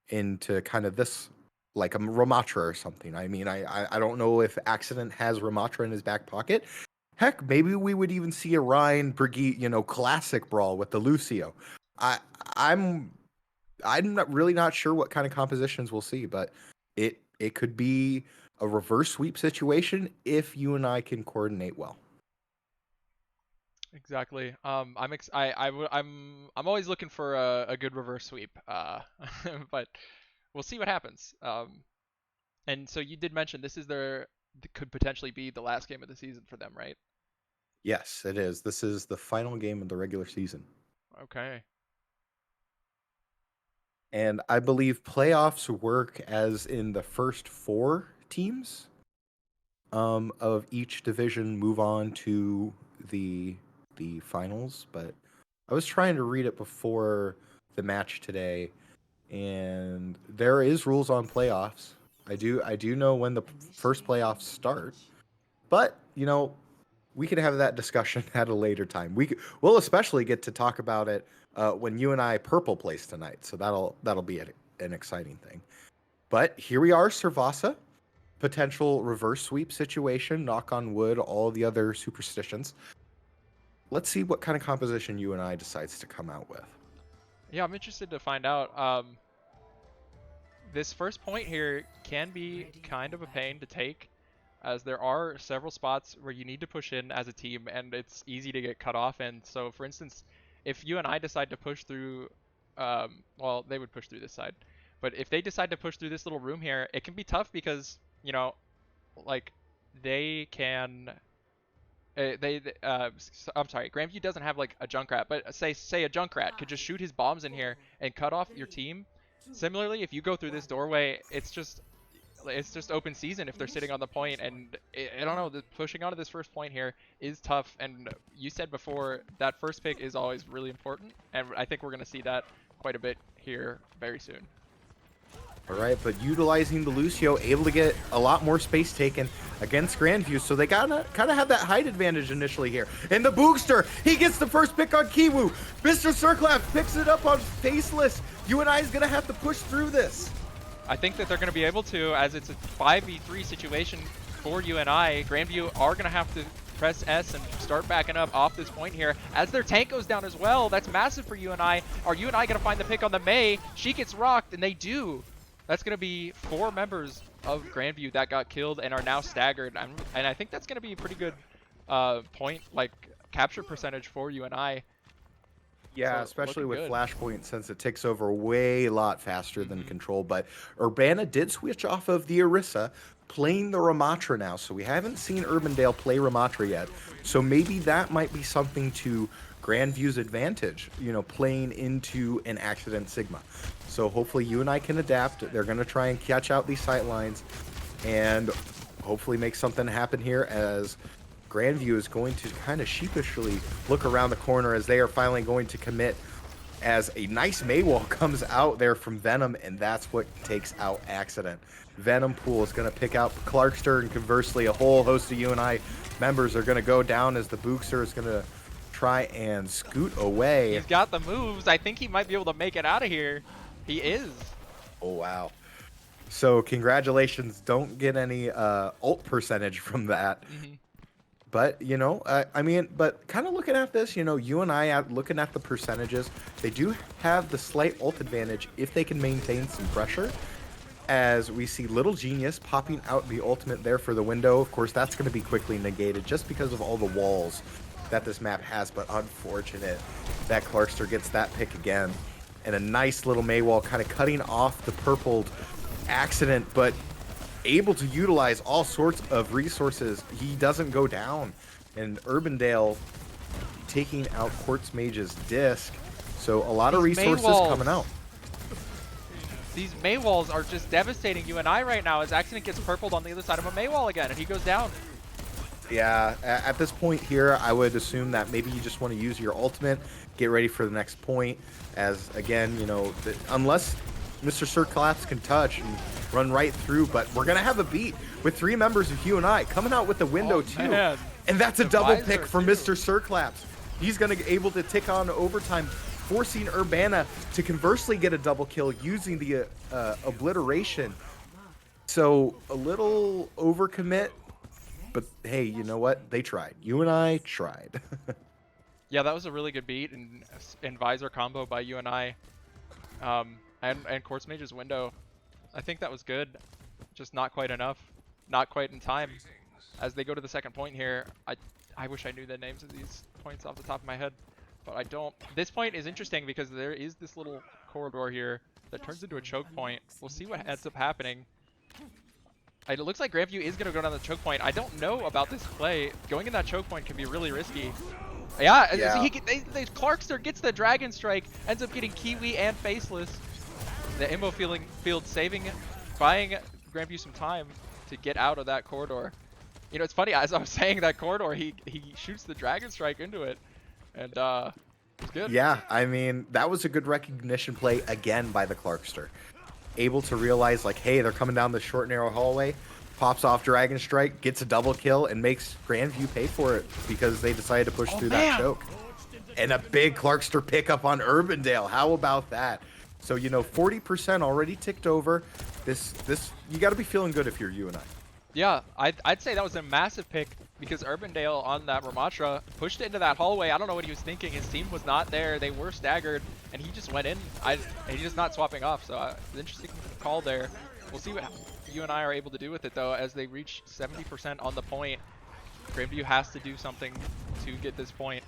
into kind of this, like a Ramatra or something. I mean, I don't know if Accident has Ramatra in his back pocket. Heck, maybe we would even see a Ryan Brigitte, classic brawl with the Lucio. I I'm I'm not really not sure what kind of compositions we'll see, but it could be a reverse sweep situation if you and I can coordinate well. Exactly. I'm always looking for a good reverse sweep. But we'll see what happens. And so you did mention this is could potentially be the last game of the season for them, right? Yes, it is. This is the final game of the regular season. Okay. And I believe playoffs work as in the first 4 teams of each division move on to the finals. But I was trying to read it before the match today, and there is rules on playoffs. I do know when the first playoffs start, but we can have that discussion at a later time. We'll especially get to talk about it when you and I purple place tonight. So that'll be an exciting thing. But here we are, Servasa, potential reverse sweep situation. Knock on wood, all the other superstitions. Let's see what kind of composition you and I decides to come out with. Yeah, I'm interested to find out. This first point here can be kind of a pain to take, as there are several spots where you need to push in as a team, and it's easy to get cut off. And so, for instance, if you and I decide to push through, well, they would push through this side, but if they decide to push through this little room here, it can be tough because, like, they can. I'm sorry, Grandview doesn't have like a Junkrat, but say a Junkrat could just shoot his bombs in here and cut off your team. Similarly, if you go through this doorway, it's just open season if they're sitting on the point, and I don't know, pushing onto this first point here is tough. And you said before that first pick is always really important, and I think we're going to see that quite a bit here very soon. All right, but utilizing the Lucio, able to get a lot more space taken against Grandview, so they gotta kind of have that height advantage initially here. And the Boogster, he gets the first pick on Kiwu. Mr. Circlap picks it up on Faceless. UNI is gonna have to push through this. I think that they're going to be able to, as it's a 5v3 situation for UNI. Grandview are going to have to press S and start backing up off this point here as their tank goes down as well. That's massive for UNI. Are UNI going to find the pick on the Mei? She gets rocked, and they do. That's going to be 4 members of Grandview that got killed and are now staggered. And I think that's going to be a pretty good point, like, capture percentage for UNI. Yeah, So, especially looking with good. Flashpoint, since it ticks over way a lot faster than Control. But Urbana did switch off of the Orisa, playing the Ramatra now. So we haven't seen Urbandale play Ramatra yet. So maybe that might be something to Grandview's advantage, playing into an Accident Sigma. So hopefully you and I can adapt. They're going to try and catch out these sight lines and hopefully make something happen here, as Grandview is going to kind of sheepishly look around the corner as they are finally going to commit, as a nice Maywall comes out there from Venom, and that's what takes out Accident. Venom Pool is going to pick out Clarkster, and conversely, a whole host of UNI members are going to go down as the Bookster is going to try and scoot away. He's got the moves. I think he might be able to make it out of here. He is. Oh, wow. So congratulations. Don't get any ult percentage from that. But, but kind of looking at this, you and I looking at the percentages, they do have the slight ult advantage if they can maintain some pressure. As we see Little Genius popping out the ultimate there for the window. Of course, that's going to be quickly negated just because of all the walls that this map has. But unfortunate that Clarkster gets that pick again. And a nice little Maywall kind of cutting off the purpled Accident, but able to utilize all sorts of resources. He doesn't go down. And Urbandale taking out Quartz Mage's disc. So a lot of resources coming out. These Maywalls are just devastating UNI right now, as Accident gets purpled on the other side of a Maywall again, and he goes down. Yeah, at this point here, I would assume that maybe you just want to use your ultimate, get ready for the next point, as again, unless Mr. Sir Collapse can touch and run right through, but we're going to have a beat with 3 members of UNI coming out with the window too. Man. And that's a The double visor, pick for too. Mr. Circlaps. He's going to be able to tick on overtime, forcing Urbana to conversely get a double kill using the obliteration. So a little overcommit, but hey, you know what? They tried. UNI tried. Yeah, that was a really good beat and visor combo by UNI. And Quartz Mage's window. I think that was good, just not quite enough, not quite in time. As they go to the second point here, I wish I knew the names of these points off the top of my head, but I don't. This point is interesting because there is this little corridor here that turns into a choke point. We'll see what ends up happening. It looks like Grandview is going to go down the choke point. I don't know about this play. Going in that choke point can be really risky. Yeah. The Clarkster gets the Dragon Strike, ends up getting Kiwi and Faceless. The Imbo field saving, buying Grandview some time to get out of that corridor. You know, it's funny, as I was saying that corridor, he shoots the Dragon Strike into it, and it's good. Yeah, I mean, that was a good recognition play again by the Clarkster. Able to realize, like, hey, they're coming down the short, narrow hallway, pops off Dragon Strike, gets a double kill, and makes Grandview pay for it because they decided to push through that choke. And a big Clarkster pickup on Urbandale. How about that? So, you know, 40% already ticked over. This you got to be feeling good if you're UNI. Yeah, I'd say that was a massive pick because Urbandale on that Ramatra pushed it into that hallway. I don't know what he was thinking. His team was not there. They were staggered, and he just went in. And he's just not swapping off. So interesting call there. We'll see what UNI are able to do with it, though, as they reach 70% on the point. Grandview has to do something to get this point.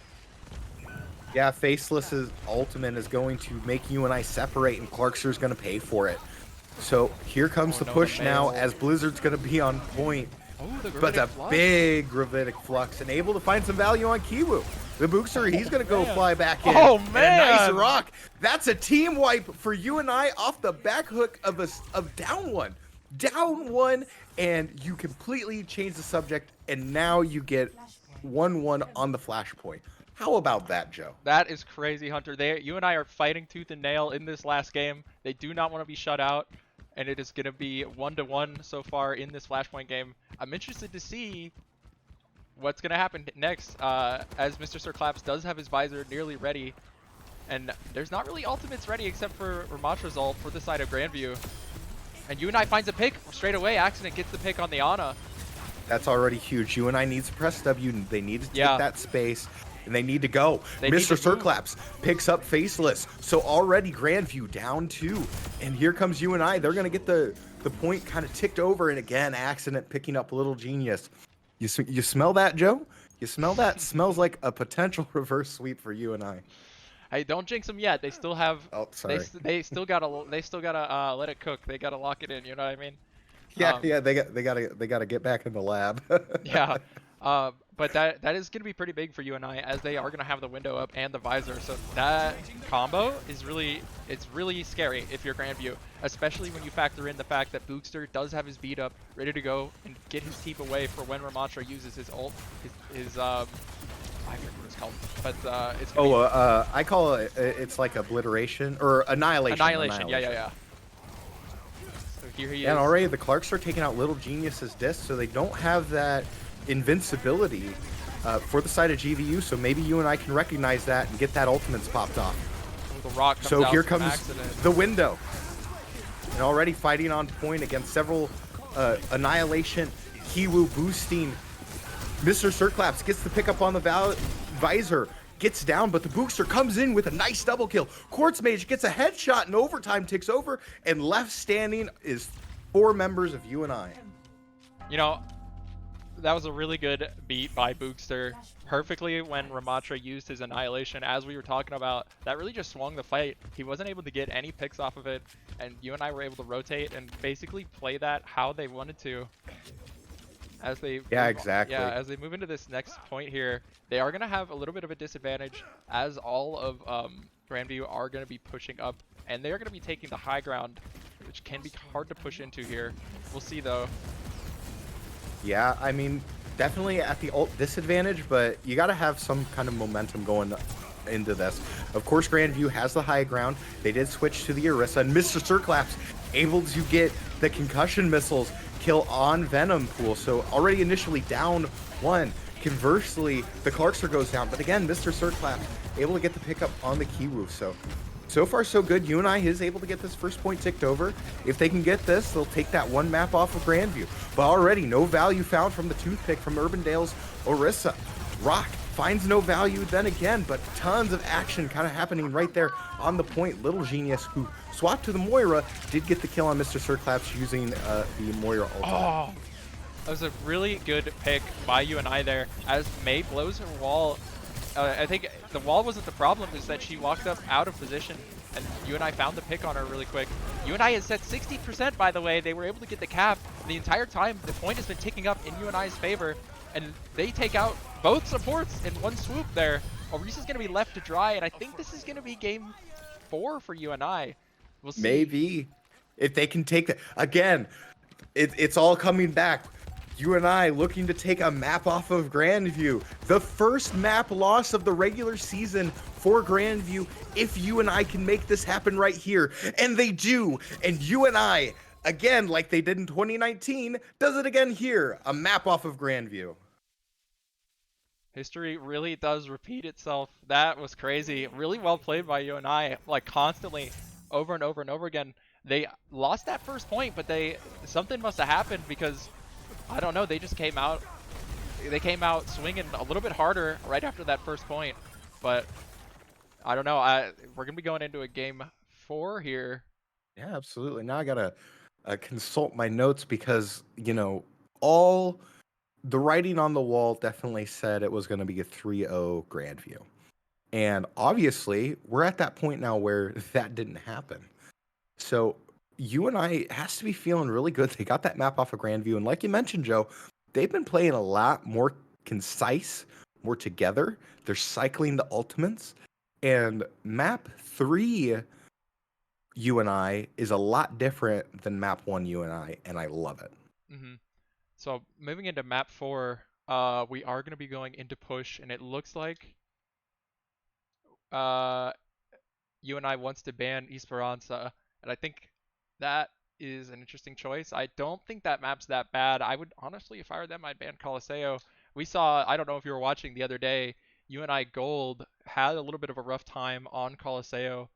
Yeah, Faceless's ultimate is going to make UNI separate, and Clarkster's going to pay for it. So here comes the push now as Blizzard's going to be on point. But a big Gravitic Flux and able to find some value on Kiwu. The Bookster, he's going to go fly back in. Oh, And man. a nice rock. That's a team wipe for UNI off the back hook of down one. Down one, and you completely change the subject, and now you get 1-1 on the flashpoint. How about that, Joe? That is crazy, Hunter. UNI are fighting tooth and nail in this last game. They do not want to be shut out, and it is going to be 1-1 so far in this flashpoint game. I'm interested to see what's going to happen next, as Mr. Circlaps does have his visor nearly ready, and there's not really ultimates ready except for Ramatra's ult for the side of Grandview. And UNI finds a pick straight away. Accident gets the pick on the Ana. That's already huge. UNI needs to press W. They need to take that space. And they need to go. Mr. Circlaps picks up Faceless. So already Grandview down 2. And here comes UNI. They're going to get the point kind of ticked over. And again, Accident picking up Little Genius. You smell that, Joe? You smell that? Smells like a potential reverse sweep for UNI. Hey, don't jinx them yet. They still have. Oh, sorry. They still gotta let it cook. They gotta lock it in. You know what I mean? Yeah, they gotta get back in the lab. Yeah. But that is going to be pretty big for UNI as they are going to have the window up and the visor. So that combo is really scary if you're Grandview, especially when you factor in the fact that Bookster does have his beat up, ready to go and get his teep away for when Ramatra uses his ult, his I forget what it's called, but it's I call it's like obliteration or annihilation. Annihilation. Yeah. So here he is. And already the Clarks are taking out Little Genius's disc, so they don't have that invincibility for the side of GVU, so maybe UNI can recognize that and get that ultimates popped off. The rock comes so out here from comes Accident. the window. And already fighting on point against several annihilation, Kiwu boosting. Mr. Circlaps gets the pickup on the visor, gets down, but the Bookster comes in with a nice double kill. Quartz Mage gets a headshot and overtime ticks over, and left standing is 4 members of UNI. You know, that was a really good beat by Bookster. Perfectly when Ramatra used his annihilation, as we were talking about. That really just swung the fight. He wasn't able to get any picks off of it, and UNI were able to rotate and basically play that how they wanted to. As they as they move into this next point here, they are going to have a little bit of a disadvantage as all of Grandview are going to be pushing up, and they are going to be taking the high ground, which can be hard to push into here. We'll see though. Yeah, I mean, definitely at the ult disadvantage, but you got to have some kind of momentum going into this. Of course, Grandview has the high ground. They did switch to the Orisa, and Mr. Circlaps able to get the concussion missiles kill on Venom Pool. So already initially down 1. Conversely, the Clarkster goes down, but again, Mr. Circlap able to get the pickup on the Kiwu. So far so good. UNI is able to get this first point ticked over. If they can get this, they'll take that one map off of Grandview. But already no value found from the toothpick from Urbandale's Orisa. Rock finds no value then again, but tons of action kind of happening right there on the point. Little Genius, who swapped to the Moira, did get the kill on Mr. Circlaps using the Moira ultimate. Oh, that was a really good pick by UNI there. As Mei blows her wall, I think the wall wasn't the problem, is that she walked up out of position, and UNI found the pick on her really quick. UNI is set 60%, by the way. They were able to get the cap. The entire time, the point has been ticking up in UNI's favor, and they take out both supports in one swoop there. Orisa's going to be left to dry, and I think this is going to be game 4 for UNI. We'll see. Maybe. If they can take that. Again, it's all coming back. UNI looking to take a map off of Grandview. The first map loss of the regular season for Grandview. If UNI can make this happen right here. And they do. And UNI, again, like they did in 2019, does it again here. A map off of Grandview. History really does repeat itself. That was crazy. Really well played by UNI, like constantly, over and over and over again. They lost that first point, but something must have happened, because I don't know, they just came out swinging a little bit harder right after that first point. But I don't know, we're gonna be going into a game 4 here. Yeah, absolutely. Now I gotta consult my notes, because all the writing on the wall definitely said it was going to be a 3-0 Grandview. And obviously, we're at that point now where that didn't happen. So UNI has to be feeling really good. They got that map off of Grandview. And like you mentioned, Joe, they've been playing a lot more concise, more together. They're cycling the ultimates. And map 3 UNI is a lot different than map 1 UNI, and I love it. Mm-hmm. So moving into map 4, we are going to be going into push, and it looks like UNI wants to ban Esperanza, and I think that is an interesting choice. I don't think that map's that bad. I would honestly, if I were them, I'd ban Coliseo. We saw, I don't know if you were watching the other day, UNI Gold had a little bit of a rough time on Coliseo.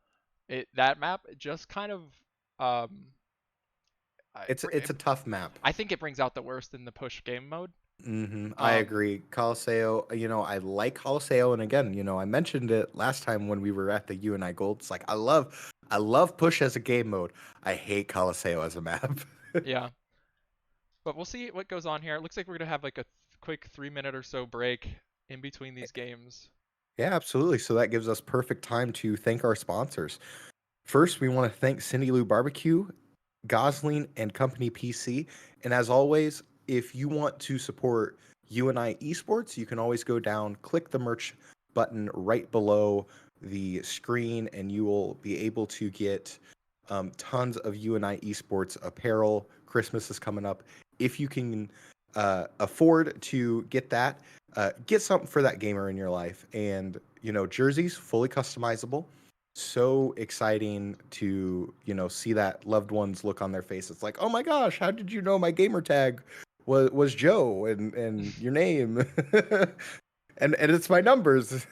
That map just kind of It's a tough map. I think it brings out the worst in the push game mode. I agree. Coliseo, I like Coliseo, and again, I mentioned it last time when we were at the UNI Gold. It's like I love push as a game mode. I hate Coliseo as a map. Yeah. But we'll see what goes on here. It looks like we're gonna have like a quick 3-minute or so break in between these games. Yeah, absolutely. So that gives us perfect time to thank our sponsors. First, we want to thank Cindy Lou Barbecue, Gosling and Company PC. And as always, if you want to support UNI Esports, you can always go down, click the merch button right below the screen, and you will be able to get tons of UNI Esports apparel. Christmas is coming up. If you can afford to get that, get something for that gamer in your life. And, jerseys, fully customizable. So exciting to see that loved one's look on their face. It's like, oh my gosh, how did you know my gamer tag was Joe and your name and it's my numbers.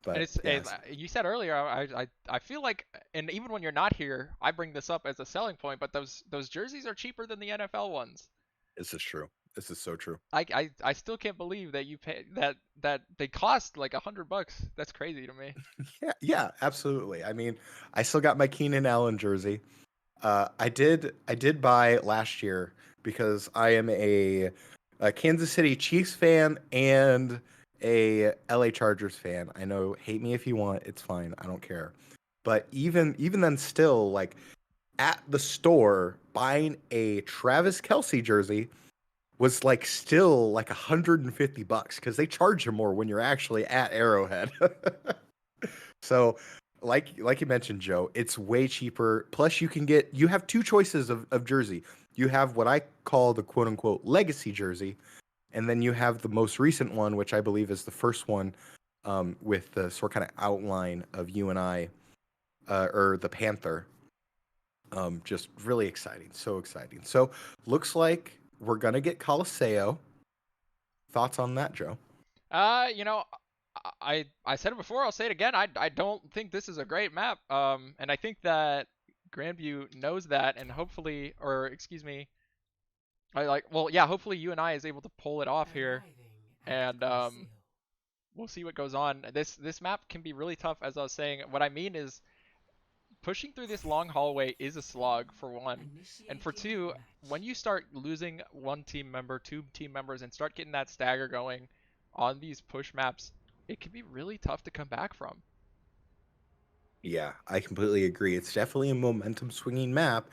But And yes. you said earlier, I feel like, and even when you're not here, I bring this up as a selling point, but those jerseys are cheaper than the NFL ones. This is true. This is so true. I still can't believe that you pay that they cost like $100. That's crazy to me. Yeah, absolutely. I mean, I still got my Keenan Allen jersey. I did buy last year because I am a Kansas City Chiefs fan and a LA Chargers fan. I know, hate me if you want, it's fine. I don't care. But even then, still, like at the store, buying a Travis Kelce jersey was like still like $150 because they charge you more when you're actually at Arrowhead. So, like you mentioned, Joe, it's way cheaper. Plus, you have 2 choices of jersey. You have what I call the quote unquote legacy jersey, and then you have the most recent one, which I believe is the first one, with the sort of kind of outline of UNI or the Panther. Just really exciting, so exciting. So looks like we're gonna get Coliseo Thoughts on that, Joe? You know, I said it before, I'll say it again. I don't think this is a great map. And I think that Grandview knows that, and hopefully, or excuse me, hopefully UNI is able to pull it off here, and we'll see what goes on. This map can be really tough, as I was saying. What I mean is, pushing through this long hallway is a slog, for one, and for two, when you start losing one team member, two team members, and start getting that stagger going on these push maps, it can be really tough to come back from. Yeah, I completely agree. It's definitely a momentum swinging map.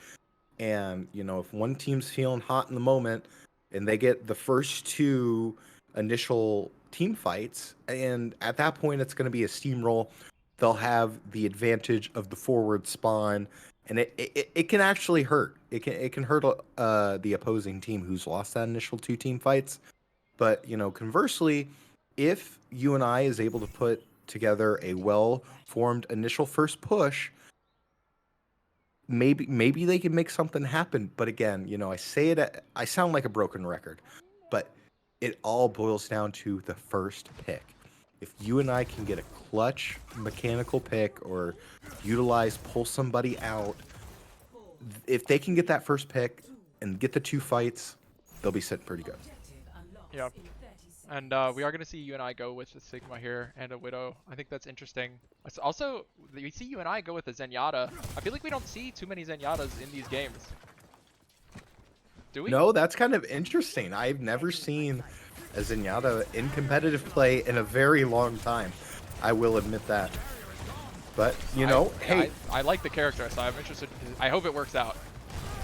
And, you know, if one team's feeling hot in the moment and they get the first two initial team fights, and at that point it's going to be a steamroll, they'll have the advantage of the forward spawn, and it can actually hurt. It can hurt the opposing team who's lost that initial two team fights. But, you know, conversely, if UNI is able to put together a well-formed initial first push, maybe they can make something happen. But again, you know, I sound like a broken record, but it all boils down to the first pick. If UNI can get a clutch mechanical pick or pull somebody out, if they can get that first pick and get the two fights, they'll be sitting pretty good. Yeah. And we are going to see UNI go with the Sigma here and a Widow. I think that's interesting. It's also, we see UNI go with a Zenyatta. I feel like we don't see too many Zenyatas in these games. Do we? No, that's kind of interesting. I've never seen a Zenyatta in competitive play in a very long time. I will admit that. But, you know, I like the character, so I'm interested. I hope it works out.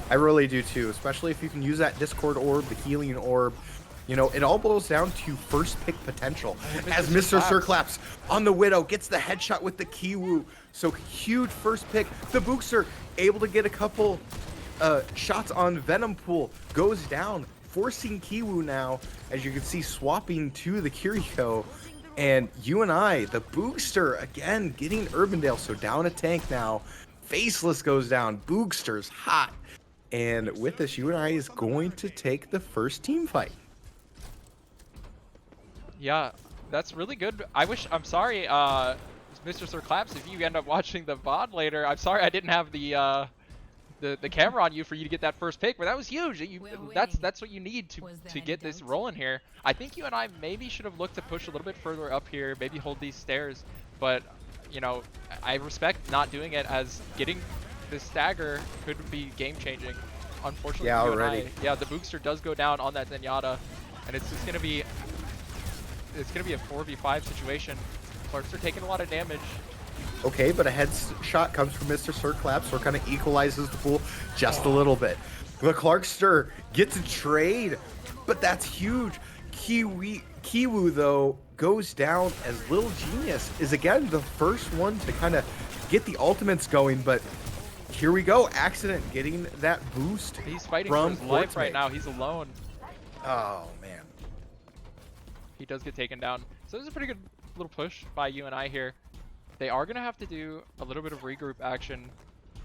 I really do too, especially if you can use that Discord orb, the healing orb. You know, it all boils down to first pick potential. As Mr. Sirclaps on the Widow gets the headshot with the Kiwu. So huge first pick. The Bookster able to get a couple shots on Venom Pool. Goes down, forcing Kiwu now, as you can see, swapping to the Kiriko. And UNI, the Bookster, again, getting Urbandale. So down a tank now. Faceless goes down. Bookster's hot. And with this, UNI is going to take the first team fight. Yeah, that's really good. I'm sorry, Mr. Sir Claps, if you end up watching the VOD later, I'm sorry I didn't have the camera on you for you to get that first pick, but that was huge. That's what you need to get this rolling here. I think UNI maybe should have looked to push a little bit further up here, maybe hold these stairs, but, you know, I respect not doing it, as getting this stagger could be game-changing. Unfortunately, yeah, UNI, already. Yeah, the Bookster does go down on that Zenyatta, and it's just gonna be a 4v5 situation. Clarks are taking a lot of damage. Okay, but a headshot comes from Mr. Sirclaps, so it kind of equalizes the pool just a little bit. The Clarkster gets a trade, but that's huge. Kiwu, though, goes down as Little Genius is, again, the first one to kind of get the ultimates going, but here we go. Accident getting that boost. He's fighting from for his life right now. He's alone. Oh, man. He does get taken down. So this is a pretty good little push by UNI here. They are going to have to do a little bit of regroup action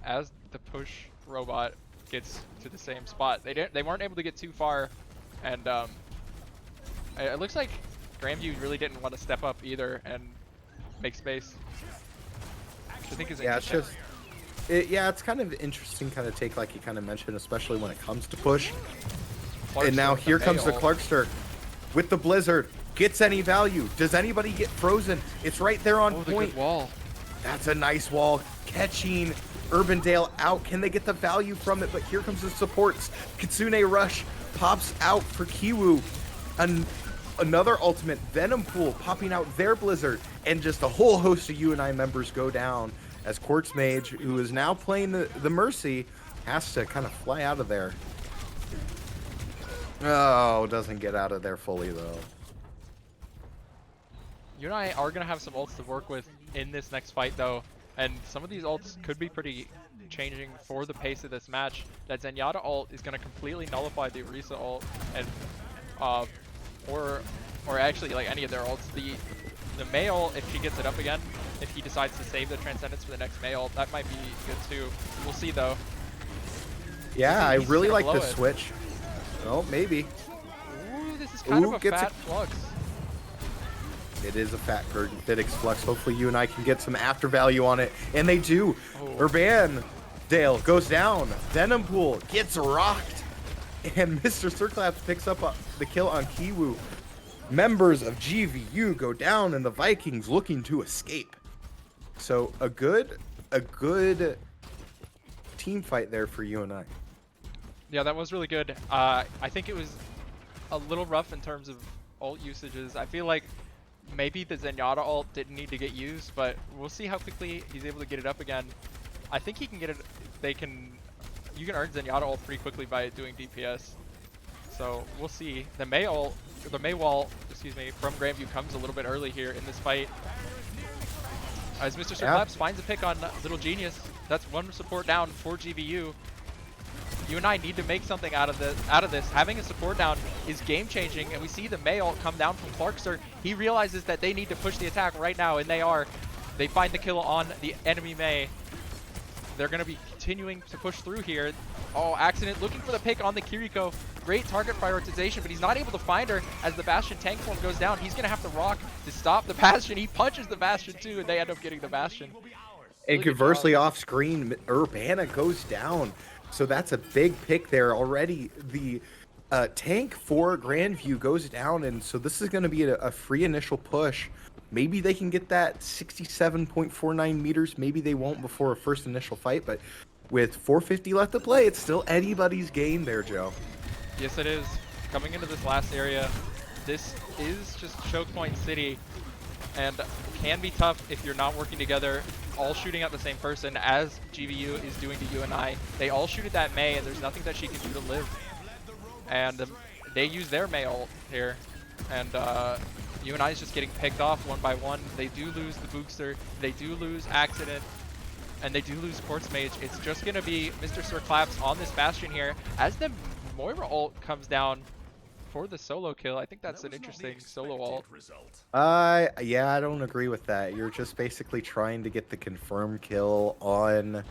as the push robot gets to the same spot. They weren't able to get too far, and it looks like Grandview really didn't want to step up either and make space. Which I think is interesting. It's kind of interesting kind of take, like you kind of mentioned, especially when it comes to push. Clarkster, and now here comes the Clarkster with the Blizzard. Gets any value? Does anybody get frozen? It's right there on point. The good wall. That's a nice wall. Catching Urbandale out. Can they get the value from it? But here comes the supports. Kitsune Rush pops out for Kiwu. Another ultimate. Venom Pool popping out their Blizzard. And just a whole host of UNI members go down as Quartz Mage, who is now playing the Mercy, has to kind of fly out of there. Oh, doesn't get out of there fully, though. UNI are going to have some ults to work with in this next fight, though, and some of these ults could be pretty changing for the pace of this match. That Zenyatta ult is going to completely nullify the Orisa ult, and or actually like any of their ults. The Mail, if she gets it up again, if he decides to save the Transcendence for the next Mail, that might be good too. We'll see, though. Yeah, I really like the switch. Oh, maybe. Ooh, this is is kind of Ooh, a gets fat flux. It is a fat Vertix Flux. Hopefully UNI can get some after value on it. And they do. Oh. Urban Dale goes down. Venom Pool gets rocked. And Mr. Circlaps picks up the kill on Kiwoo. Members of GVU go down and the Vikings looking to escape. So a good team fight there for UNI. Yeah, that was really good. I think it was a little rough in terms of ult usages. I feel like maybe the Zenyatta ult didn't need to get used, but we'll see how quickly he's able to get it up again. I think he can get it. You can earn Zenyatta ult pretty quickly by doing DPS. So we'll see. The Mei ult, the Mei wall, excuse me, from Grandview comes a little bit early here in this fight. As Mr. Circlaps finds a pick on Little Genius, that's one support down for GVU. UNI need to make something out of this. Having a support down is game changing, and we see the Mei ult come down from Clarkster. He realizes that they need to push the attack right now, and they are. They find the kill on the enemy Mei. They're going to be continuing to push through here. Oh, accident looking for the pick on the Kiriko. Great target prioritization, but he's not able to find her as the Bastion tank form goes down. He's going to have to rock to stop the Bastion. He punches the Bastion too, and they end up getting the Bastion. And conversely, off screen, Urbana goes down. So that's a big pick there already. The tank for Grandview goes down, and so this is going to be a free initial push. Maybe they can get that 67.49 meters. Maybe they won't before a first initial fight, but with 450 left to play, it's still anybody's game there, Joe. Yes, it is. Coming into this last area, this is just choke point city, and can be tough if you're not working together, all shooting at the same person, as GVU is doing to UNI. They all shoot at that Mei, and there's nothing that she can do to live. And they use their Mei ult here, and UNI is just getting picked off one by one. They do lose the Bookster, they do lose Accident, and they do lose Quartz Mage. It's just going to be Mr. Circlaps on this Bastion here. As the Moira ult comes down for the solo kill, I think that's an interesting solo ult. Yeah, I don't agree with that. You're just basically trying to get the confirmed kill on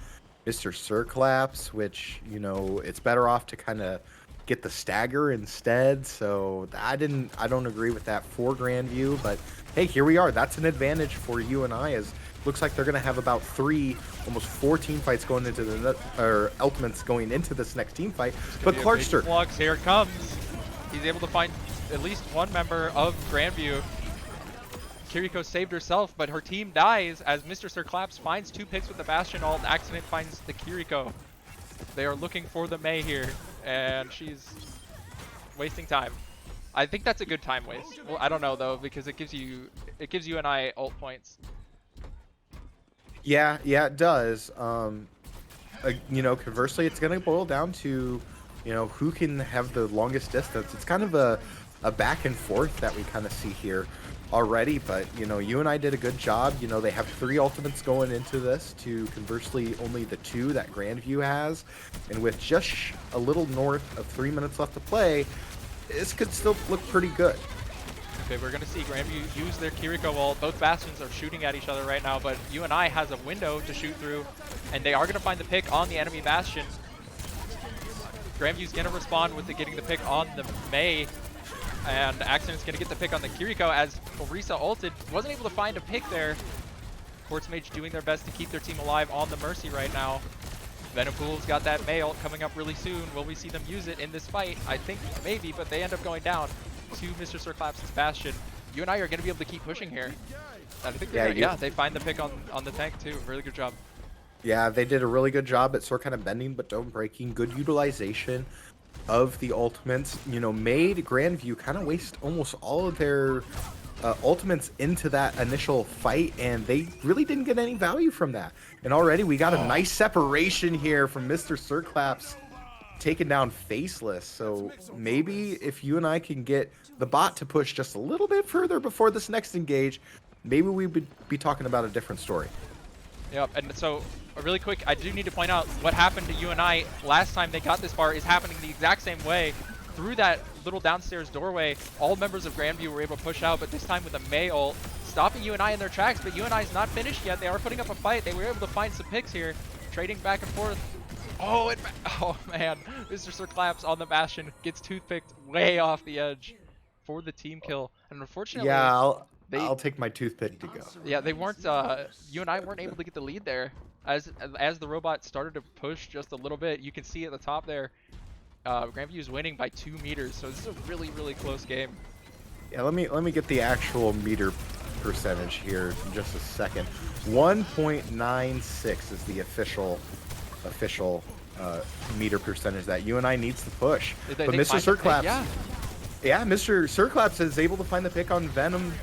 Mr. Circlaps, which, you know, it's better off to kind of get the stagger instead. So I don't agree with that for Grandview, but hey, here we are. That's an advantage for UNI, as looks like they're going to have about 3, almost 4 team fights going into or ultimates going into this next team fight. But Clarkster, Flux, here it comes. He's able to find at least one member of Grandview. Kiriko saved herself, but her team dies as Mr. Circlaps finds 2 picks with the Bastion ult. Accident finds the Kiriko. They are looking for the Mei here, and she's wasting time. I think that's a good time waste. Well, I don't know though, because it gives UNI ult points. yeah, it does. You know, conversely, it's going to boil down to, you know, who can have the longest distance. It's kind of a back and forth that we kind of see here already, but, you know, UNI did a good job. You know, they have 3 ultimates going into this to conversely only the 2 that Grandview has. And with just a little north of 3 minutes left to play, this could still look pretty good. Okay, we're going to see Grandview use their Kiriko ult. Both Bastions are shooting at each other right now, but UNI has a window to shoot through, and they are going to find the pick on the enemy Bastion. Grandview's going to respond with getting the pick on the Mei, and Accident's going to get the pick on the Kiriko as Orisa ulted. Wasn't able to find a pick there. Quartz Mage doing their best to keep their team alive on the Mercy right now. Venopool's got that Mei ult coming up really soon. Will we see them use it in this fight? I think maybe, but they end up going down to Mr. Circlaps' Bastion. UNI are going to be able to keep pushing here. I think they find the pick on the tank too. Really good job. Yeah, they did a really good job at sort kind of bending but don't breaking. Good utilization of the ultimates. You know, made Grandview kind of waste almost all of their ultimates into that initial fight, and they really didn't get any value from that. And already we got a nice separation here from Mr. Circlaps taking down Faceless. So maybe if you and I can get the bot to push just a little bit further before this next engage, maybe we would be talking about a different story. Yep, and so really quick, I do need to point out what happened to UNI last time they got this far is happening the exact same way. Through that little downstairs doorway, all members of Grandview were able to push out, but this time with a Mei ult, stopping UNI in their tracks, but UNI is not finished yet. They are putting up a fight. They were able to find some picks here, trading back and forth. Oh, oh man, Mr. Circlaps on the Bastion gets toothpicked way off the edge for the team kill, and unfortunately, Yeah, they I'll take my toothpick to go. they weren't UNI weren't able to get the lead there. As the robot started to push just a little bit, you can see at the top there, Grandview is winning by 2 meters, so this is a really close game. Yeah, let me get the actual meter percentage here in just a second. 1.96 is the official meter percentage that UNI needs to push. They But Mr. find the pick, Sirclaps, yeah, Mr. Sirclaps is able to find the pick on Venom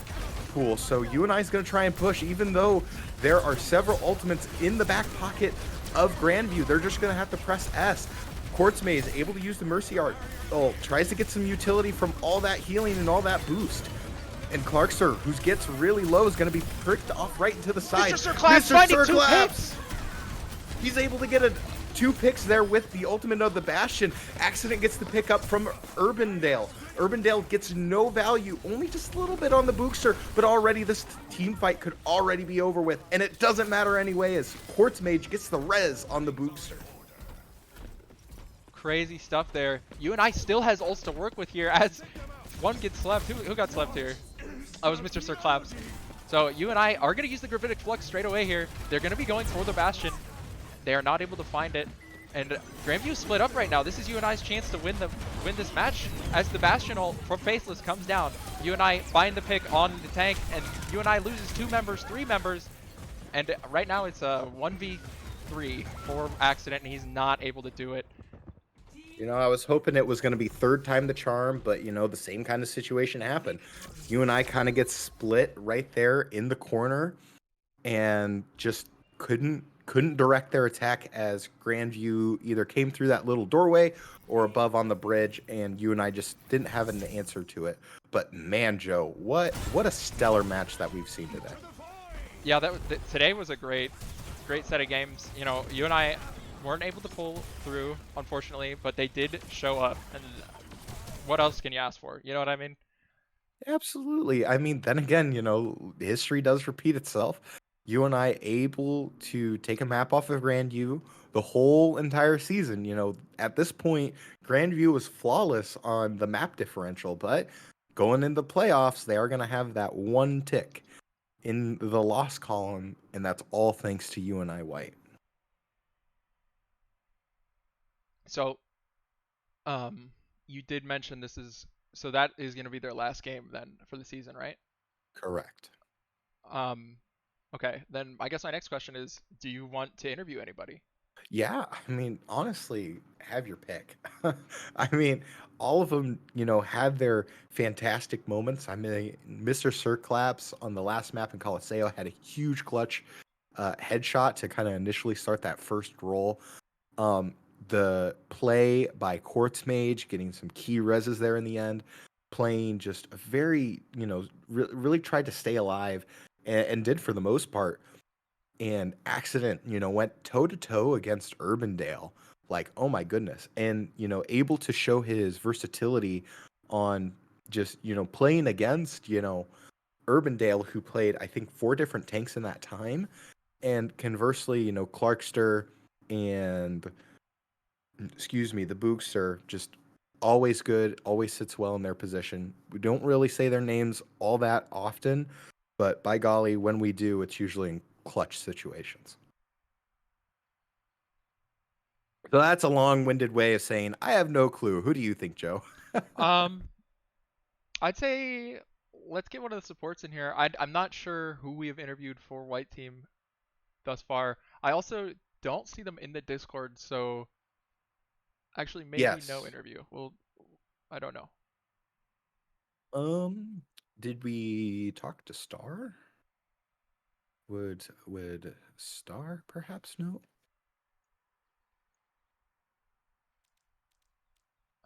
Pool, so UNI is going to try and push, even though there are several ultimates in the back pocket of Grandview. They're just going to have to press S. Quartzmay is able to use the Mercy Art. Oh, tries to get some utility from all that healing and all that boost. And Clarkster, who gets really low, is going to be pricked off right into the side. Mr. Sirclaps finding 2 picks! He's able to get 2 picks there with the ultimate of the Bastion. Accident gets the pick up from Urbandale. Urbandale gets no value, only just a little bit on the Bookster, but already this team fight could already be over with. And it doesn't matter anyway, as Quartzmage gets the res on the Bookster. Crazy stuff there. UNI still has ults to work with here as one gets slept. Who got slept here? Oh, it was Mr. Sirclaps. So UNI are going to use the Gravitic Flux straight away here. They're going to be going for the Bastion. They are not able to find it. And Grandview split up right now. This is UNI's chance to win this match as the Bastion ult from Faceless comes down. UNI find the pick on the tank, and UNI loses 2 members, 3 members. And right now it's a 1v3 for Accident, and he's not able to do it. You know, I was hoping it was going to be third time the charm, but, you know, the same kind of situation happened. UNI kind of gets split right there in the corner and just couldn't direct their attack as Grandview either came through that little doorway or above on the bridge, and UNI just didn't have an answer to it. But man, Joe, what a stellar match that we've seen today. Yeah, today was a great set of games. You know, UNI weren't able to pull through, unfortunately, but they did show up. And what else can you ask for? You know what I mean? Absolutely. I mean, then again, you know, history does repeat itself. UNI able to take a map off of Grandview the whole entire season. You know, at this point, Grandview was flawless on the map differential, but going into playoffs, they are going to have that one tick in the loss column, and that's all thanks to UNI White. So, you did mention so that is going to be their last game then for the season, right? Correct. Okay, then I guess my next question is, do you want to interview anybody? Yeah, I mean, honestly, have your pick. I mean, all of them, you know, had their fantastic moments. I mean, Mr. Sirclaps on the last map in Coliseo had a huge clutch headshot to kind of initially start that first roll. The play by Quartzmage, getting some key reses there in the end, playing just a very, you know, really tried to stay alive and did for the most part. And Accident, you know, went toe to toe against Urbandale. Like, oh my goodness. And, you know, able to show his versatility on just, you know, playing against, you know, Urbandale, who played, I think, 4 different tanks in that time. And conversely, you know, Clarkster and, the Bookster, just always good, always sits well in their position. We don't really say their names all that often, but by golly, when we do, it's usually in clutch situations. So that's a long-winded way of saying I have no clue. Who do you think, Joe? I'd say let's get one of the supports in here. I'm not sure who we have interviewed for White Team thus far. I also don't see them in the Discord, so actually maybe no interview. Well, I don't know. Did we talk to Star? Would Star perhaps know?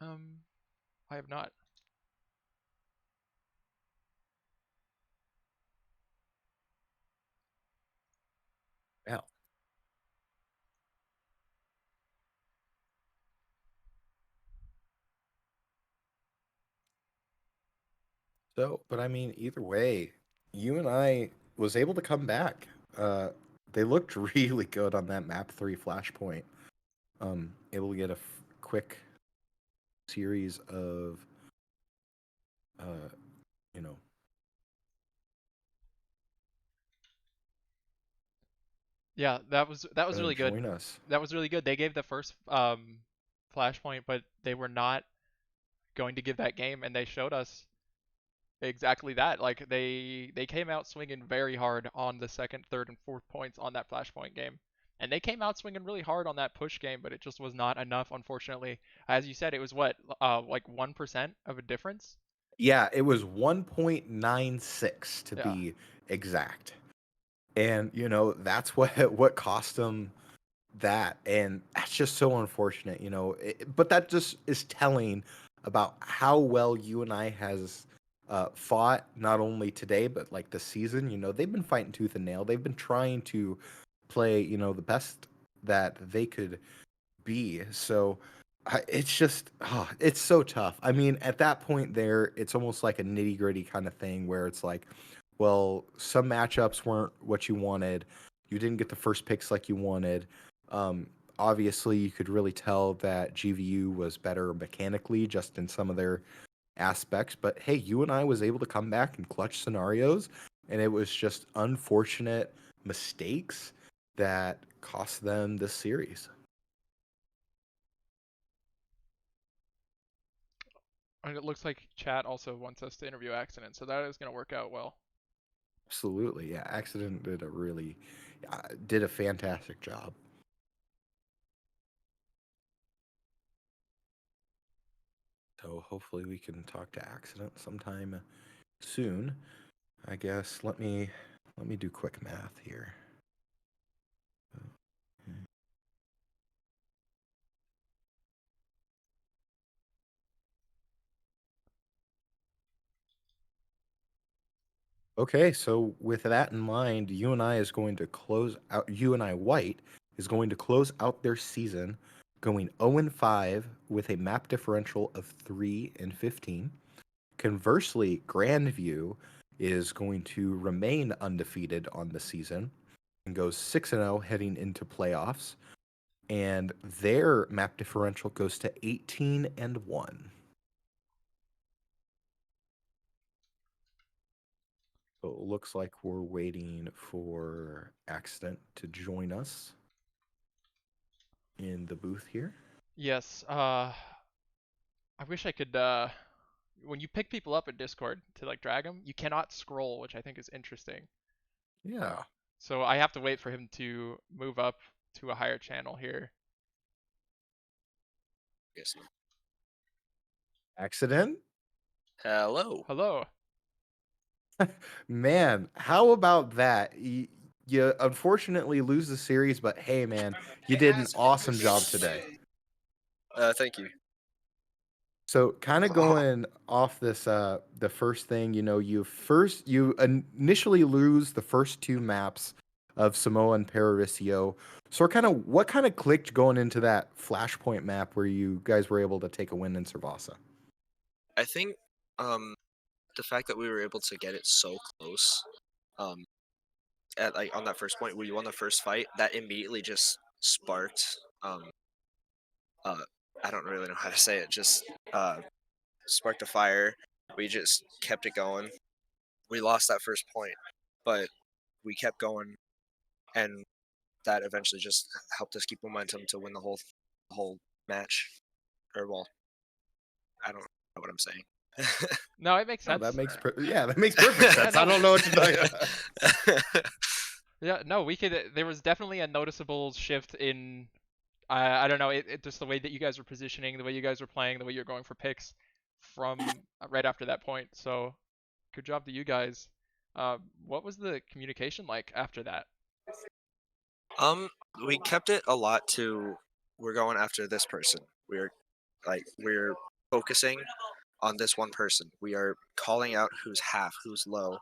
I have not. Yeah. So, but I mean, either way, UNI was able to come back. They looked really good on that map 3 flashpoint. Able to get a quick series of you know, Yeah, that was really good. join us. That was really good. They gave the first flashpoint, but they were not going to give that game, and they showed us exactly that. Like they came out swinging very hard on the second, third, and fourth points on that flashpoint game. And they came out swinging really hard on that push game, but it just was not enough, unfortunately. As you said, it was what, like 1% of a difference? Yeah, it was 1.96 to Yeah. be exact. And that's what cost them that, and that's just so unfortunate. But that just is telling about how well UNI has fought, not only today but like the season. They've been fighting tooth and nail. They've been trying to play the best that they could be. So it's just it's so tough. I mean, at that point there, it's almost like a nitty gritty kind of thing where it's like, well, some matchups weren't what you wanted. You didn't get the first picks like you wanted. Um, Obviously, you could really tell that GVU was better mechanically, just in some of their aspects. But hey, UNI was able to come back in clutch scenarios, and it was just unfortunate mistakes that cost them this series. And it looks like chat also wants us to interview Accident, so that is going to work out well. Absolutely, yeah. Accident did a fantastic job. So hopefully we can talk to Accident sometime soon. I guess let me do quick math here. Okay, so with that in mind, UNI is going to close out. UNI White is going to close out their season going 0-5 with a map differential of 3-15. Conversely, Grandview is going to remain undefeated on the season and goes 6-0 heading into playoffs. And their map differential goes to 18-1. So it looks like we're waiting for Accident to join us in the booth here. Yes, I wish I could, when you pick people up in Discord to like drag them, you cannot scroll, which I think is interesting. Yeah. So I have to wait for him to move up to a higher channel here. Yes. Accident? Hello. Hello. Man, how about that? You unfortunately lose the series, but hey, man, you did an awesome job today. Thank you. So, kind of going off this, the first thing, you initially lose the first two maps of Samoa and Paravisio. So, what kind of clicked going into that Flashpoint map where you guys were able to take a win in Servasa? I think the fact that we were able to get it so close, at like on that first point where you won the first fight, that immediately just sparked I don't really know how to say it, just sparked a fire. We just kept it going. We lost that first point, but we kept going, and that eventually just helped us keep momentum to win the whole match. Or well, I don't know what I'm saying. No, it makes Oh, sense. that makes that makes perfect sense. I don't know what to tell you. Yeah, no, we could. There was definitely a noticeable shift in, I don't know, it just the way that you guys were positioning, the way you guys were playing, the way you're going for picks from right after that point. So, good job to you guys. What was the communication like after that? We kept it a lot to we're going after this person. We're focusing on this one person. We are calling out who's half, who's low,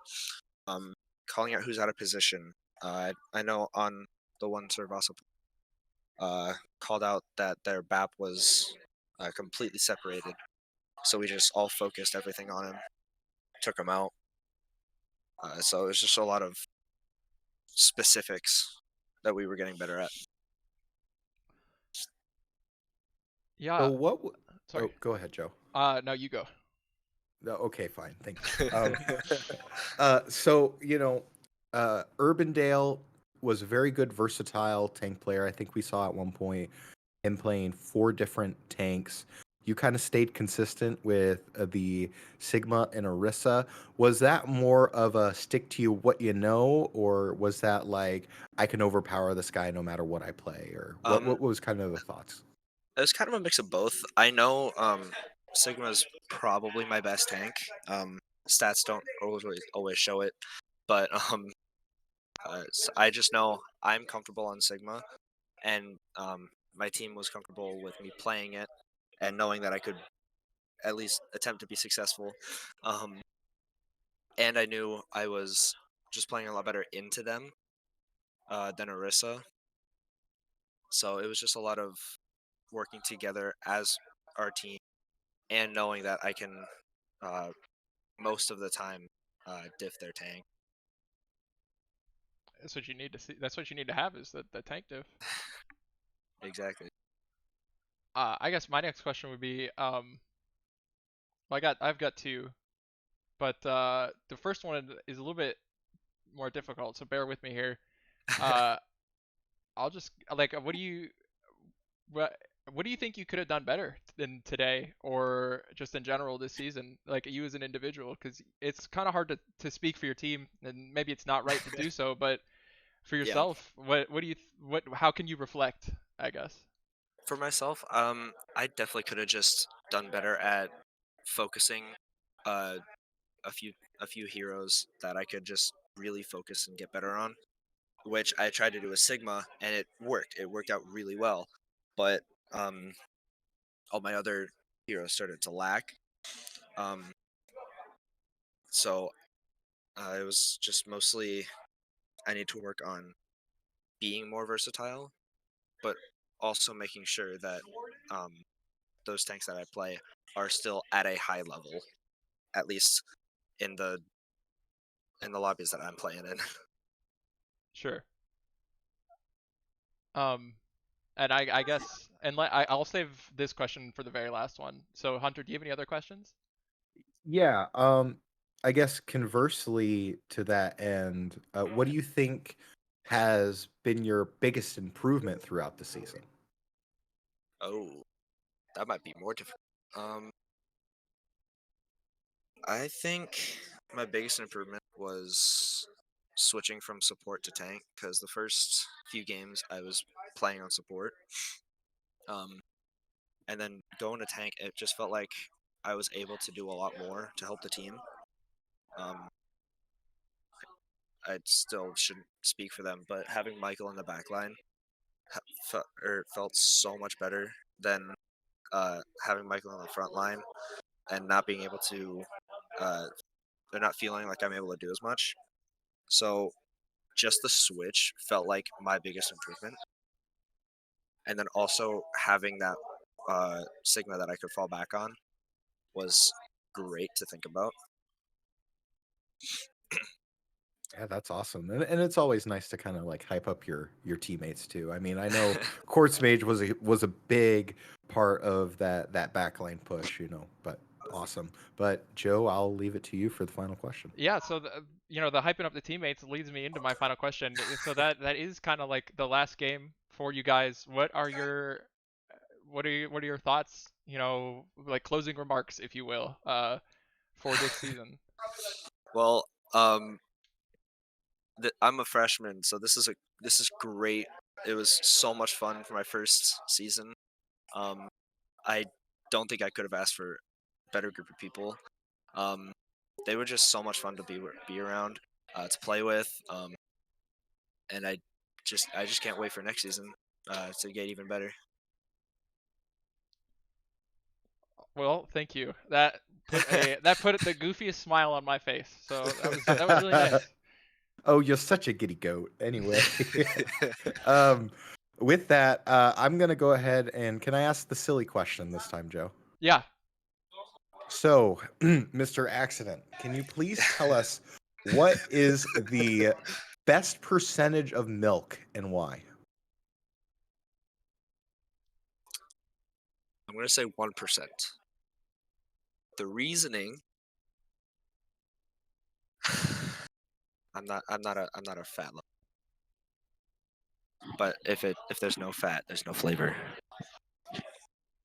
calling out who's out of position. I know on the one serve also called out that their BAP was completely separated. So we just all focused everything on him, took him out. So it was just a lot of specifics that we were getting better at. Yeah, So what? sorry. Oh, go ahead, Joe. No, you go. Okay, fine. Thank you. So, Urbandale was a very good, versatile tank player. I think we saw at one point him playing 4 different tanks. You kind of stayed consistent with the Sigma and Orisa. Was that more of a stick to you what you know, or was that like I can overpower this guy no matter what I play, or what? Um, What was kind of the thoughts? it was kind of a mix of both. I know Sigma's probably my best tank. Stats don't always show it, but I just know I'm comfortable on Sigma, and my team was comfortable with me playing it and knowing that I could at least attempt to be successful. Um, and I knew I was just playing a lot better into them than Orisa. So it was just a lot of working together as our team and knowing that I can uh, most of the time diff their tank. That's what you need to see. That's what you need to have is the tank diff. Exactly. I guess my next question would be, well, I've got two, but the first one is a little bit more difficult, so bear with me here. Uh, I'll just like, what what do you think you could have done better than today, or just in general this season, like you as an individual? Because it's kind of hard to speak for your team, and maybe it's not right to do so, but for Yeah. yourself, what do you what how can you reflect? I guess. For myself, I definitely could have just done better at focusing uh, a few a few heroes that I could just really focus and get better on, which I tried to do with Sigma, and it worked. It worked out really well, but um, all my other heroes started to lack. Um, so it was just mostly I need to work on being more versatile, but also making sure that um, those tanks that I play are still at a high level, at least in the lobbies that I'm playing in. Sure. Um, and I guess, and I'll save this question for the very last one. So Hunter, do you have any other questions? Yeah. I guess conversely to that end, what do you think has been your biggest improvement throughout the season? Oh, that might be more difficult. I think my biggest improvement was switching from support to tank because the first few games I was playing on support. Um, and then going to tank, it just felt like I was able to do a lot more to help the team. Um, I still shouldn't speak for them, but having Michael in the back line felt so much better than having Michael on the front line and not being able to. They're not feeling like I'm able to do as much. So just the switch felt like my biggest improvement. And then also having that Sigma that I could fall back on was great to think about. Yeah, that's awesome, and it's always nice to kind of like hype up your teammates too. I mean, I know Quartz Mage was a big part of that backline push, but awesome. But Joe, I'll leave it to you for the final question. Yeah, so the hyping up the teammates leads me into my final question. So that is kind of like the last game for you guys. What are your thoughts? Like closing remarks, if you will, for this season. Well, I'm a freshman, so this is great. It was so much fun for my first season. Um, I don't think I could have asked for a better group of people. Um, they were just so much fun to be around, to play with, and I just can't wait for next season to get even better. Well, thank you. That put the goofiest smile on my face. So that was really nice. Oh, you're such a giddy goat. Anyway, um, with that, I'm gonna go ahead and can I ask the silly question this time, Joe? Yeah. So, Mr. Accident, can you please tell us what is the best percentage of milk and why? I'm gonna say 1%. The reasoning I'm not a fat lover. But if there's no fat, there's no flavor.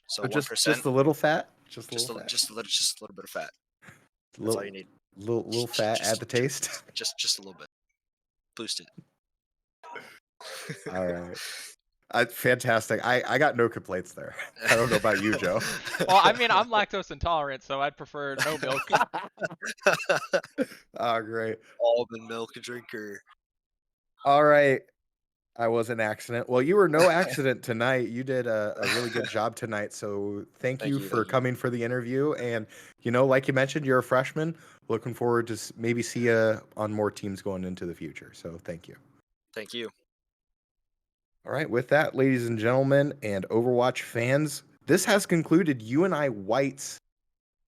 So So 1%, just a little fat, just a just little a, fat, just a little just a little bit of fat. That's little all you need. little fat, add the taste. Just a little bit. Boost it. All right. Fantastic. I got no complaints there. I don't know about you, Joe. Well, I mean, I'm lactose intolerant, so I'd prefer no milk. Oh, great. Almond milk drinker. All right. I was an accident. Well, you were no accident tonight. You did a really good job tonight. So thank you for thank you. coming for the interview. And, like you mentioned, you're a freshman. Looking forward to maybe see you on more teams going into the future. So thank you. Thank you. All right. With that, ladies and gentlemen, and Overwatch fans, this has concluded UNI White's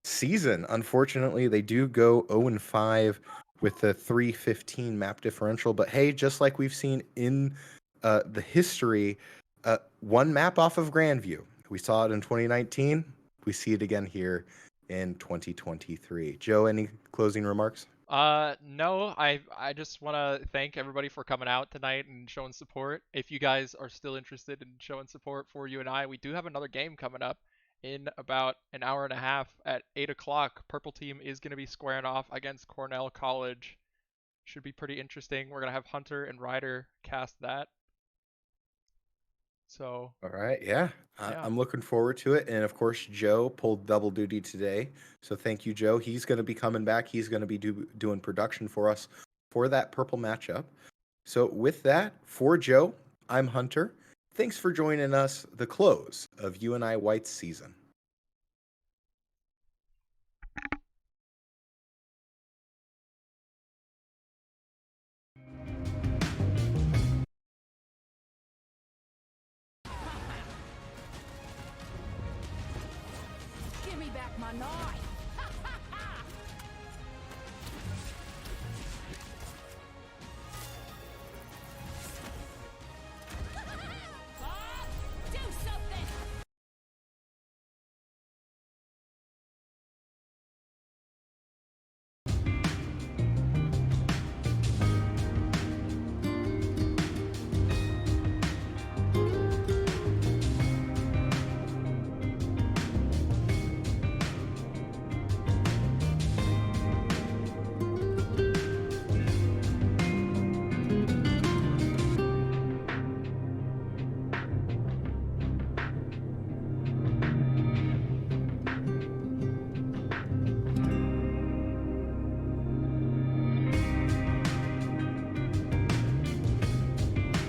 season. Unfortunately, they do go 0-5 with the 315 map differential. But hey, just like we've seen in the history, one map off of Grandview. We saw it in 2019. We see it again here in 2023. Joe, any closing remarks? No, I just want to thank everybody for coming out tonight and showing support. If you guys are still interested in showing support for UNI, we do have another game coming up in about an hour and a half at 8 o'clock. Purple team is going to be squaring off against Cornell College. Should be pretty interesting. We're going to have Hunter and Ryder cast that. So, All right. Yeah. Yeah. I'm looking forward to it. And of course, Joe pulled double duty today. So thank you, Joe. He's going to be coming back. He's going to be doing production for us for that purple matchup. So with that, for Joe, I'm Hunter. Thanks for joining us, the close of UNI White's season. Give me back my knife.